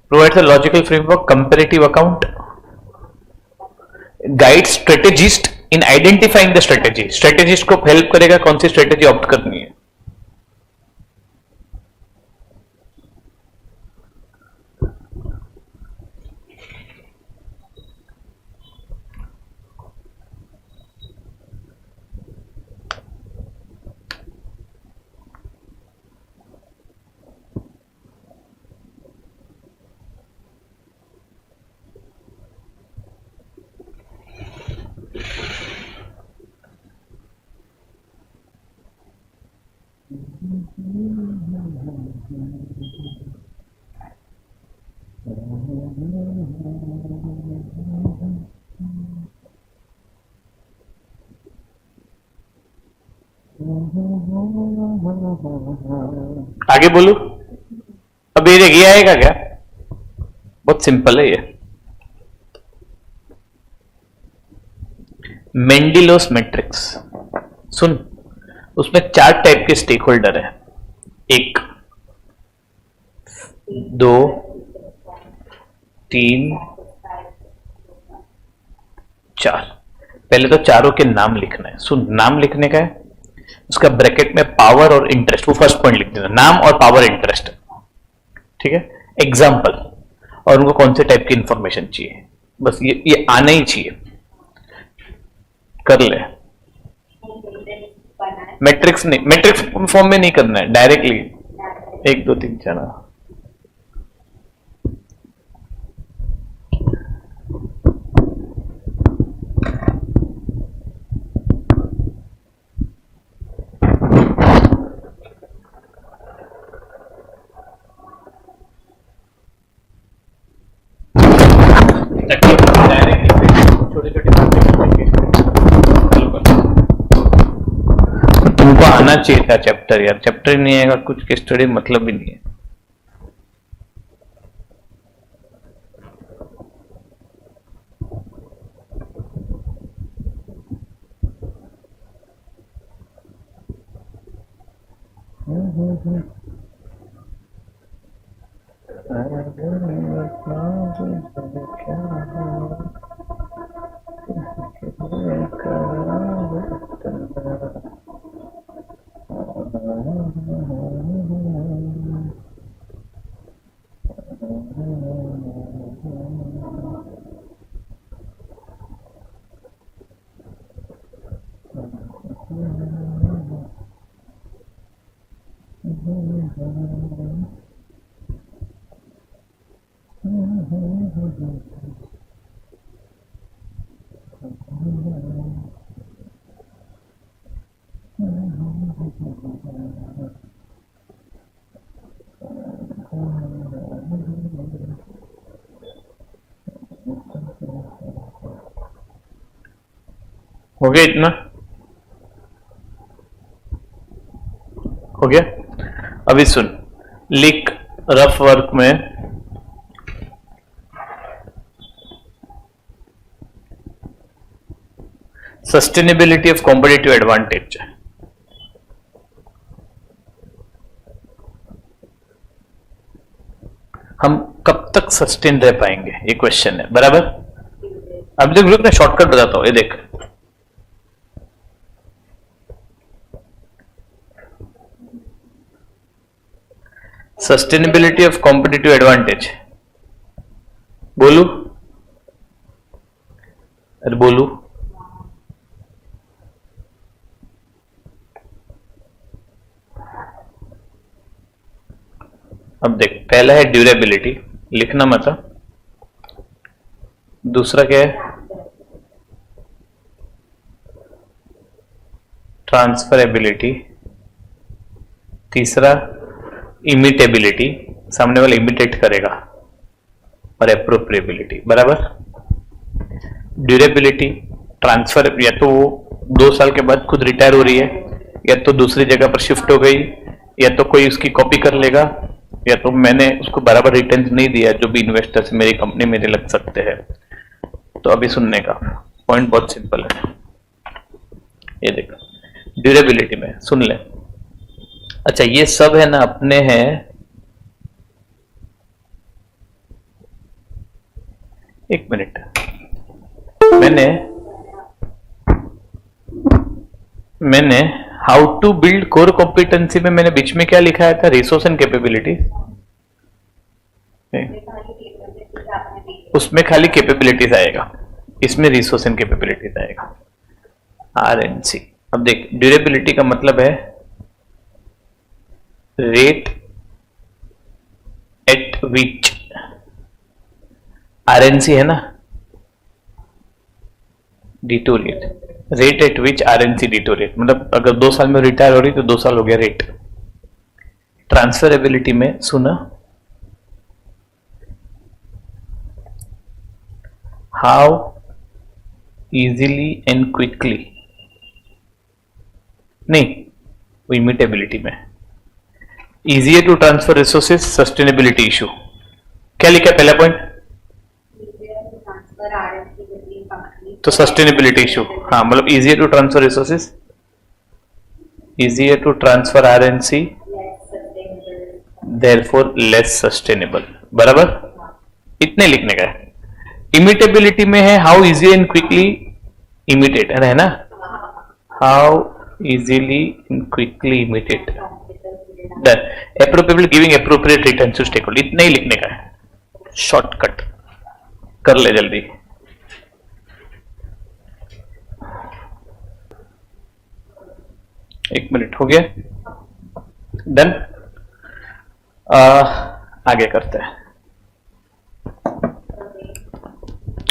S1: Provides a logical framework, comparative account, guides strategist in identifying the strategy. Strategist को हेल्प करेगा कौन सी स्ट्रेटेजी ऑप्ट करनी है। आगे बोलू? अब ये आएगा क्या? बहुत सिंपल है ये। मेंडिलोस मैट्रिक्स सुन, उसमें 4 टाइप के स्टेक होल्डर है। 1, 2, 3, 4। पहले तो चारों के नाम लिखना है। सुन, नाम लिखने का है, उसका ब्रैकेट में पावर और इंटरेस्ट, वो फर्स्ट पॉइंट लिख देना, नाम और पावर इंटरेस्ट, ठीक है। एग्जाम्पल और उनको कौन से टाइप की इंफॉर्मेशन चाहिए, बस ये आना ही चाहिए। कर ले। मैट्रिक्स नहीं, मैट्रिक्स फॉर्म में नहीं करना है, डायरेक्टली 1 2 3 4। तुमको आना चाहिए था चैप्टर यार, चैप्टर नहीं आएगा कुछ के स्टडी मतलब भी नहीं है। हो गया इतना? हो गया? अभी सुन, लिख रफ वर्क में सस्टेनेबिलिटी ऑफ कॉम्पिटिटिव एडवांटेज। हम कब तक सस्टेन रह पाएंगे, ये क्वेश्चन है, बराबर। अब देख लो, मैं शॉर्टकट बताता हूं, ये देख। सस्टेनेबिलिटी ऑफ कॉम्पिटिटिव एडवांटेज बोलू? अरे बोलू? अब देख, पहला है ड्यूरेबिलिटी, लिखना मत। दूसरा क्या है? ट्रांसफरेबिलिटी। तीसरा इमिटेबिलिटी, सामने वाला इमिटेट करेगा। और एप्रोप्रिएबिलिटी, बराबर। ड्यूरेबिलिटी ट्रांसफर, या तो वो 2 साल के बाद खुद रिटायर हो रही है, या तो दूसरी जगह पर शिफ्ट हो गई, या तो कोई उसकी कॉपी कर लेगा, या तो मैंने उसको बराबर रिटर्न नहीं दिया जो भी इन्वेस्टर्स मेरी कंपनी में लग सकते हैं। तो अभी सुनने का पॉइंट बहुत सिंपल है, ये देखो ड्यूरेबिलिटी में सुन ले। अच्छा ये सब है ना अपने हैं, एक मिनट, मैंने how to build core competency में मैंने बीच में क्या लिखाया था, रिसोर्स एंड कैपेबिलिटी, उसमें खाली कैपेबिलिटीज आएगा, इसमें रिसोर्स एंड कैपेबिलिटीज आएगा, RNC। अब देख ड्यूरेबिलिटी का मतलब है रेट एट विच, RNC है ना, deteriorate, rate at which RNC deteriorate, मतलब अगर 2 साल में रिटायर हो रही तो 2 साल हो गया रेट। ट्रांसफरेबिलिटी में सुना, हाउ इजीली एंड क्विकली, नहीं वो इमिटेबिलिटी में, easier to transfer resources, sustainability issue. क्या लिखा है पहला पॉइंट, तो सस्टेनेबिलिटी इशू, हाँ मतलब easier to transfer resources, easier to transfer RNC, therefore less sustainable, बराबर, इतने लिखने का है। इमिटेबिलिटी में है how easy and quickly imitate, है ना, how easily and quickly imitate, done. Appropriately giving appropriate return to stakeholder, इतना ही लिखने का है, शॉर्टकट कर ले जल्दी। एक मिनट हो गया, डन। आगे करते हैं,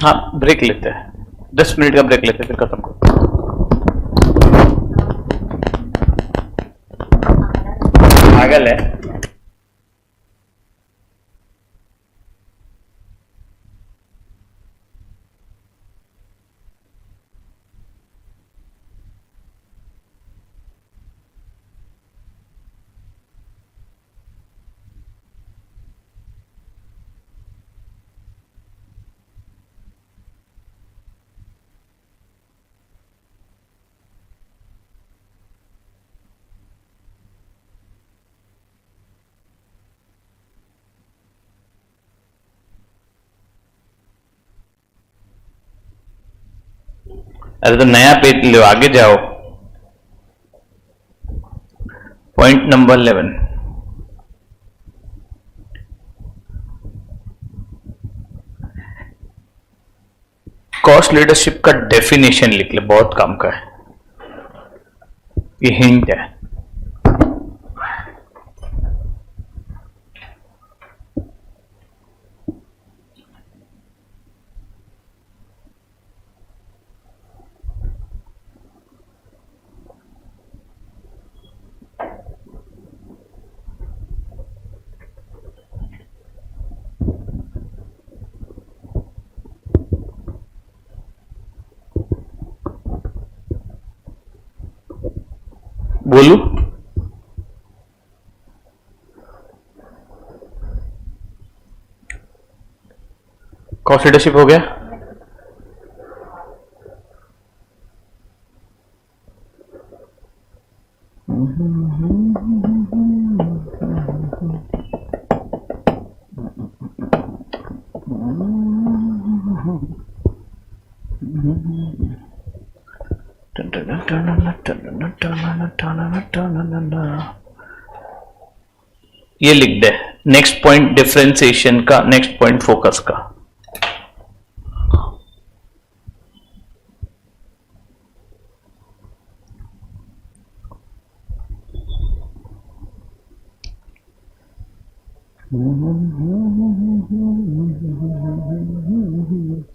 S1: हाँ ब्रेक लेते हैं, 10 मिनट का ब्रेक लेते हैं फिर खत्म करो। पागल है, अरे तो नया पेज लो, आगे जाओ, पॉइंट नंबर 11, कॉस्ट लीडरशिप का डेफिनेशन लिख ले, बहुत काम का है, ये हिंट है। बोलू, कॉस्ट लीडरशिप हो गया, ये लिख दे, नेक्स्ट पॉइंट डिफरेंशिएशन का, नेक्स्ट पॉइंट फोकस का।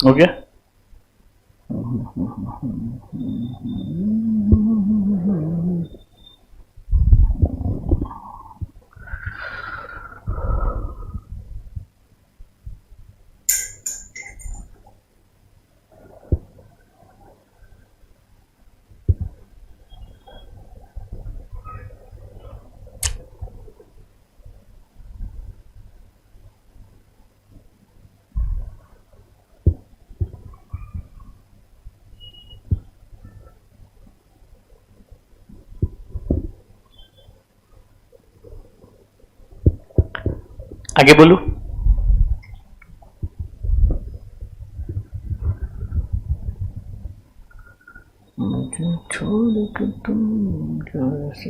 S1: हो गया, आगे बोलू? मुझे छोड़ के तुम जैसे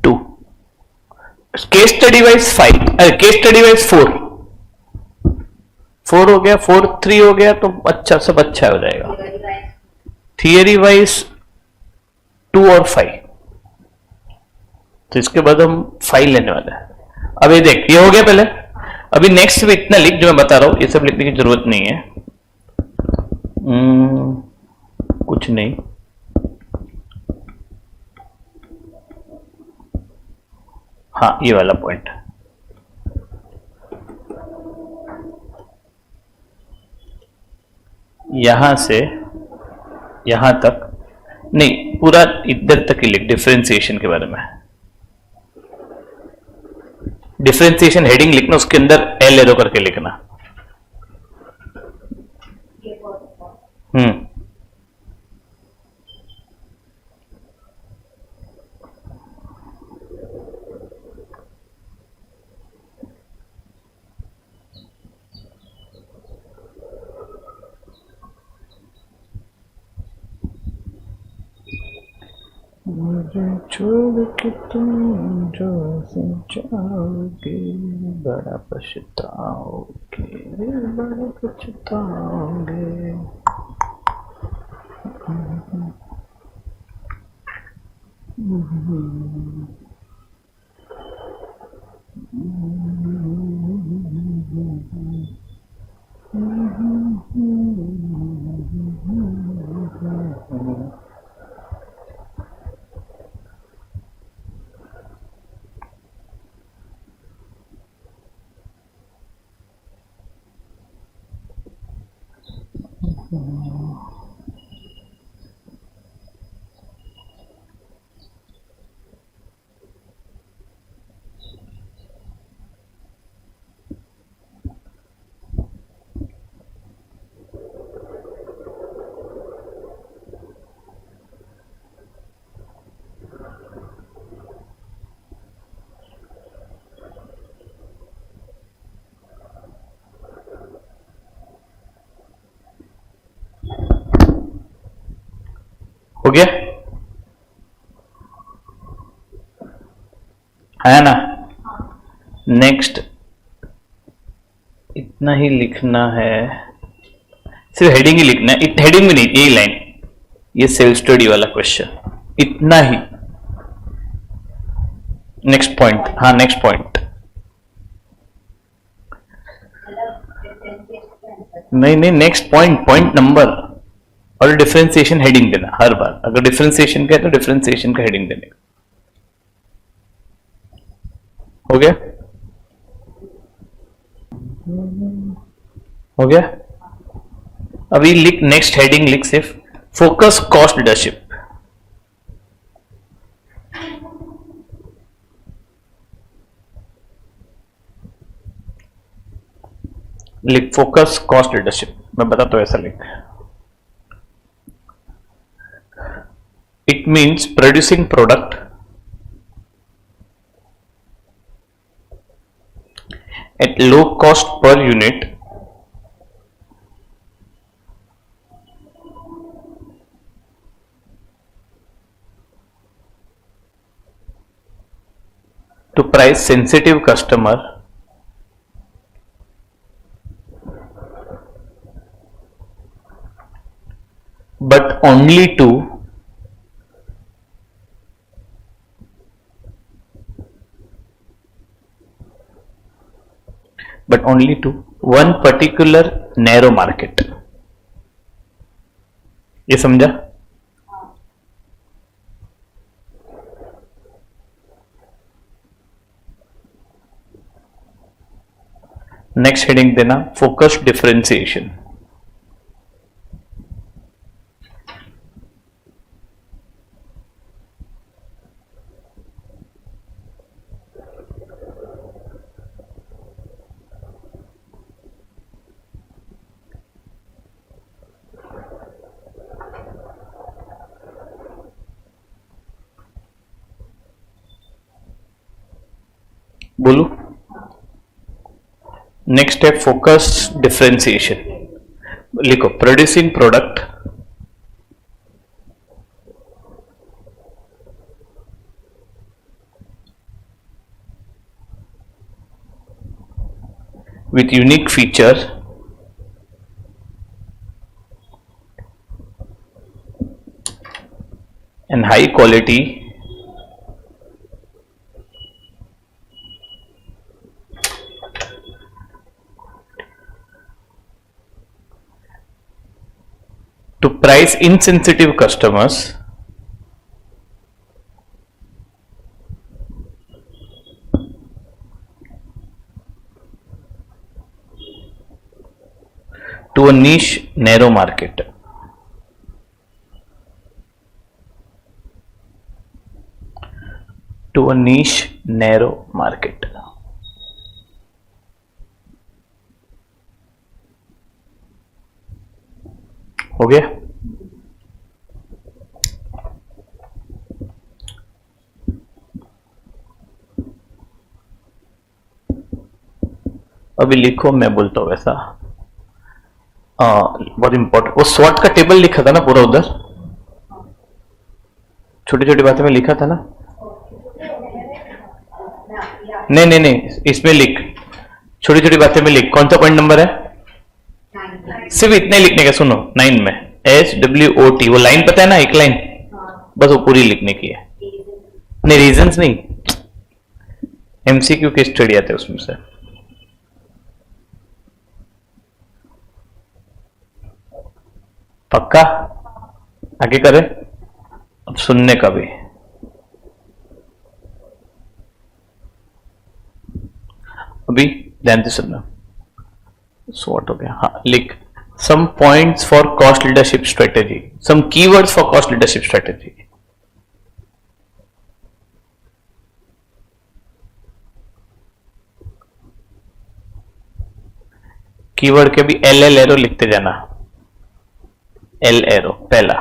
S1: to case study wise 5 case study wise 4 हो गया 4 3 हो गया तो अच्छा सब अच्छा हो जाएगा। थियरी वाइज 2 और 5 तो इसके बाद हम 5 लेने वाले हैं। अब ये देख ये हो गया पहले। अभी नेक्स्ट में इतना लिख जो मैं बता रहा हूं ये सब लिखने की जरूरत नहीं है। कुछ नहीं हाँ ये वाला पॉइंट यहां से यहां तक नहीं पूरा इधर तक ही लिख डिफरेंशिएशन के बारे में। डिफरेंशिएशन हेडिंग लिखना उसके अंदर एल एरो करके लिखना। मुझे छोड़ के तुम जो जाओगे बड़ा पछताओगे बड़ा पछताओगे। हो गया है ना। नेक्स्ट इतना ही लिखना है सिर्फ हेडिंग ही लिखना है। हेडिंग भी नहीं यही लाइन ये सेल्फ स्टडी वाला क्वेश्चन इतना ही। नेक्स्ट पॉइंट हाँ नेक्स्ट पॉइंट नहीं नेक्स्ट पॉइंट नंबर और डिफरेंशिएशन हेडिंग देना हर बार। अगर डिफरेंशिएशन का है तो डिफरेंशिएशन का हेडिंग देने का। हो गया हो गया। अभी लिख नेक्स्ट हेडिंग लिख सिर्फ फोकस कॉस्ट लीडरशिप। लिख फोकस कॉस्ट लीडरशिप। मैं बताता हूं ऐसा लिख। It means producing product at low cost per unit to price sensitive customer only to one particular narrow market. ये समझा? नेक्स्ट हेडिंग देना फोकस्ड डिफरेंशिएशन. बोलू. नेक्स्ट है फोकस डिफरेंशिएशन. लिखो producing product with unique feature and high quality to price insensitive customers to a niche narrow market. To a niche narrow market. हो गया. अभी लिखो, मैं बोलता हूं वैसा. बहुत इंपॉर्टेंट, वो स्वॉट का टेबल लिखा था ना पूरा उधर, छोटी छोटी बातें में लिखा था ना. नहीं नहीं नहीं, इसमें लिख, छोटी छोटी बातें में लिख. कौन सा पॉइंट नंबर है? सिर्फ इतने लिखने का. सुनो 9 में SWOT, वो लाइन पता है ना, एक लाइन, बस वो पूरी लिखने की है. नहीं रीजंस नहीं, MCQ की स्टडी आते उसमें से. पक्का? आगे करें. अब सुनने का भी. अभी ध्यान से सुनना. स्वॉट हो गया. हाँ लिख. Some points for cost leadership strategy. Some keywords for cost leadership strategy. Keyword के भी LL एरो लिखते जाना. L एरो पहला.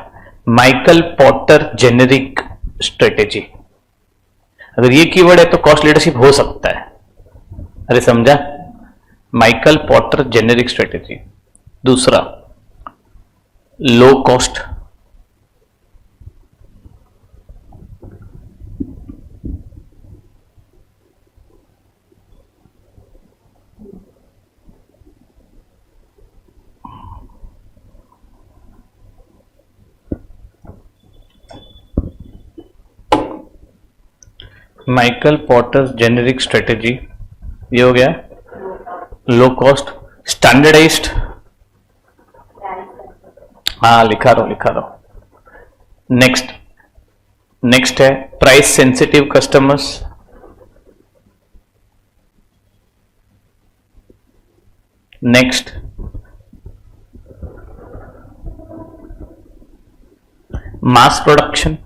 S1: Michael Porter generic strategy. अगर ये कीवर्ड है तो कॉस्ट लीडरशिप हो सकता है. अरे समझा? Michael Porter generic strategy. दूसरा low cost. Michael Porter generic strategy, ये हो गया. Low cost. स्टैंडर्डाइज्ड, हाँ लिखा रहो. नेक्स्ट है price sensitive customers. Next mass production.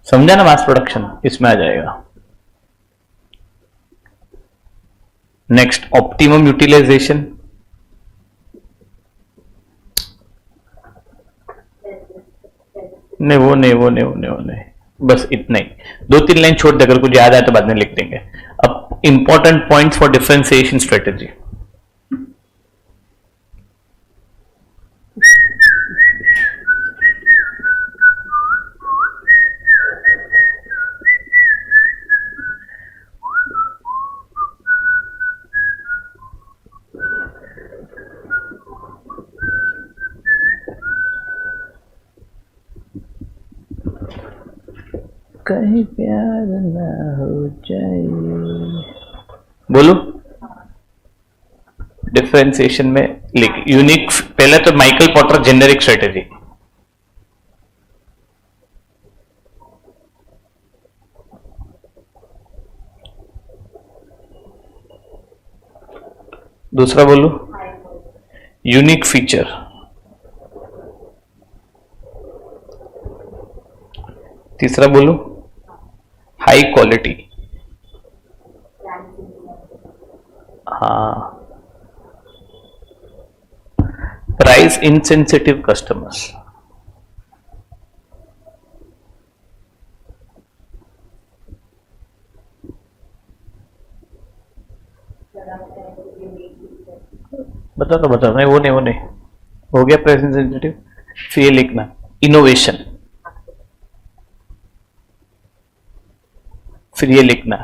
S1: समझा ना? मास प्रोडक्शन इसमें आ जाएगा. Next optimum utilization. नहीं वो नहीं, बस इतना ही. 2-3 लाइन छोड़ दे, अगर कुछ याद आए तो बाद में लिख देंगे. अब important points for differentiation strategy. कहीं प्यार ना हो जाए। बोलो डिफरेंशिएशन में लिख यूनिक। पहले तो माइकल पॉटर जेनेरिक स्ट्रेटेजी, दूसरा बोलो यूनिक फीचर, तीसरा बोलो हाई क्वालिटी। हाँ, प्राइस इनसेंसिटिव कस्टमर्स। बता नहीं, वो नहीं हो गया प्राइस इनसेंसिटिव। फिर ये लिखना इनोवेशन, फिर ये लिखना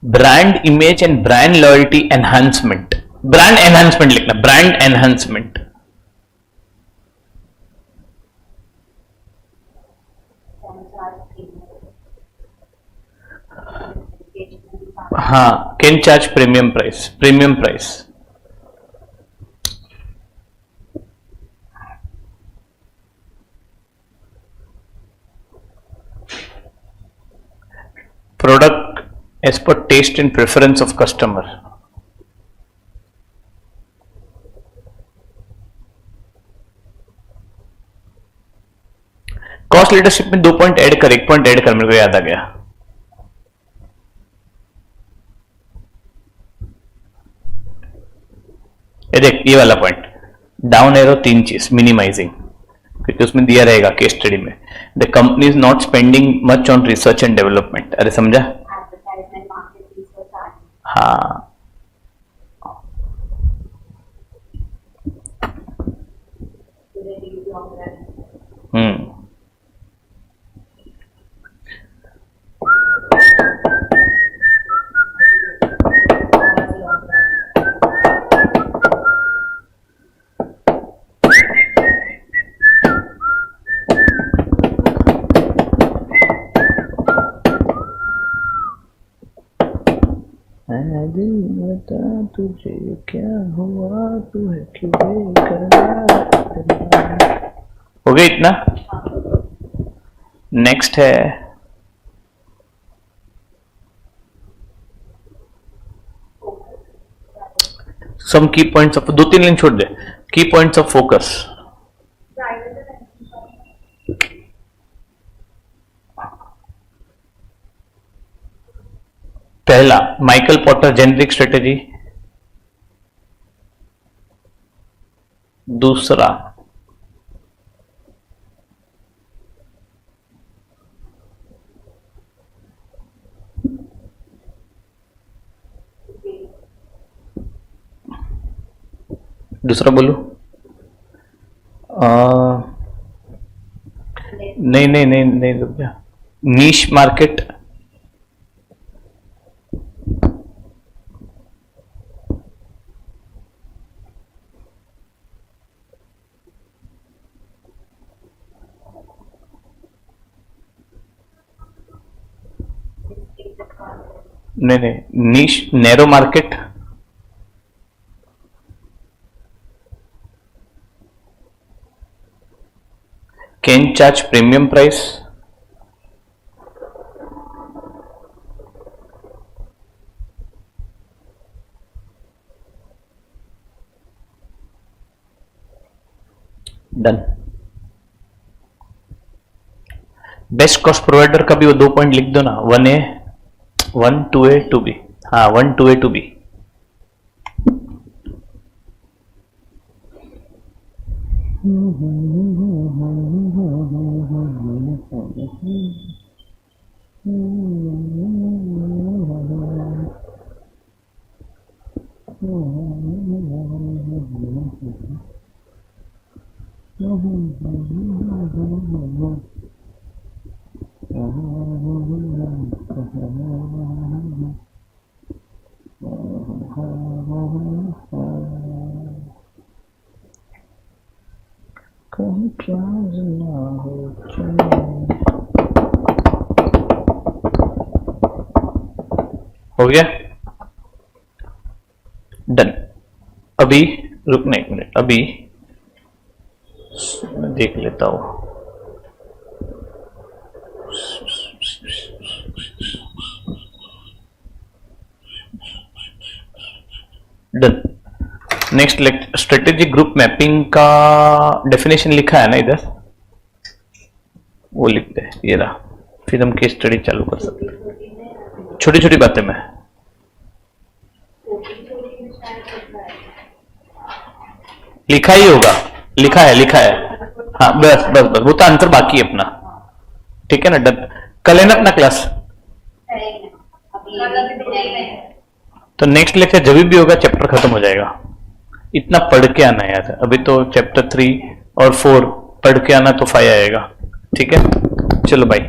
S1: brand image and brand loyalty enhancement. Brand enhancement लिखना, ब्रांड एनहांसमेंट। हाँ, can charge premium price, premium price. Product as per taste and preference of customer। Cost leadership में 2 पॉइंट ऐड कर, 1 पॉइंट ऐड कर, मेरे को याद आ गया। ये देख, ये वाला पॉइंट डाउन एरो 3 चीज मिनिमाइजिंग, क्योंकि उसमें दिया रहेगा केस स्टडी में the company is not spending much on research and development. अरे समझा? हाँ, दिल बता तुझे क्या हुआ, तू है क्यों बेकरार। हो गया इतना? नेक्स्ट है सम की पॉइंट्स ऑफ, 2-3 लाइन छोड़ दे। की पॉइंट्स ऑफ फोकस, पहला माइकल पॉटर जेनेरिक स्ट्रेटेजी, दूसरा बोलो नहीं रुक जा, नीश मार्केट, नहीं niche narrow market, can charge premium price, done. Best cost provider का भी वो 2 पॉइंट लिख दो ना, 1A 2A 2B। हाँ, 2A 2B। कहीं प्यार ना हो जाए। हो गया, डन। अभी रुकना एक मिनट, अभी मैं देख लेता हूं। Done. Next strategic group mapping का डेफिनेशन लिखा है ना इधर, वो लिखते हैं, ये रहा। फिर हम केस स्टडी चालू कर सकते हैं, छोटी छोटी बातें में। लिखा ही होगा, लिखा है। हाँ बस बस बस, वो तो आंसर बाकी है अपना, ठीक है ना, डन। कल है ना अपना क्लास, तो नेक्स्ट लेक्चर जब भी होगा चैप्टर खत्म हो जाएगा। इतना पढ़ के आना है यार, अभी तो चैप्टर 3 और 4 पढ़ के आना तो 5 आएगा, ठीक है। चलो भाई।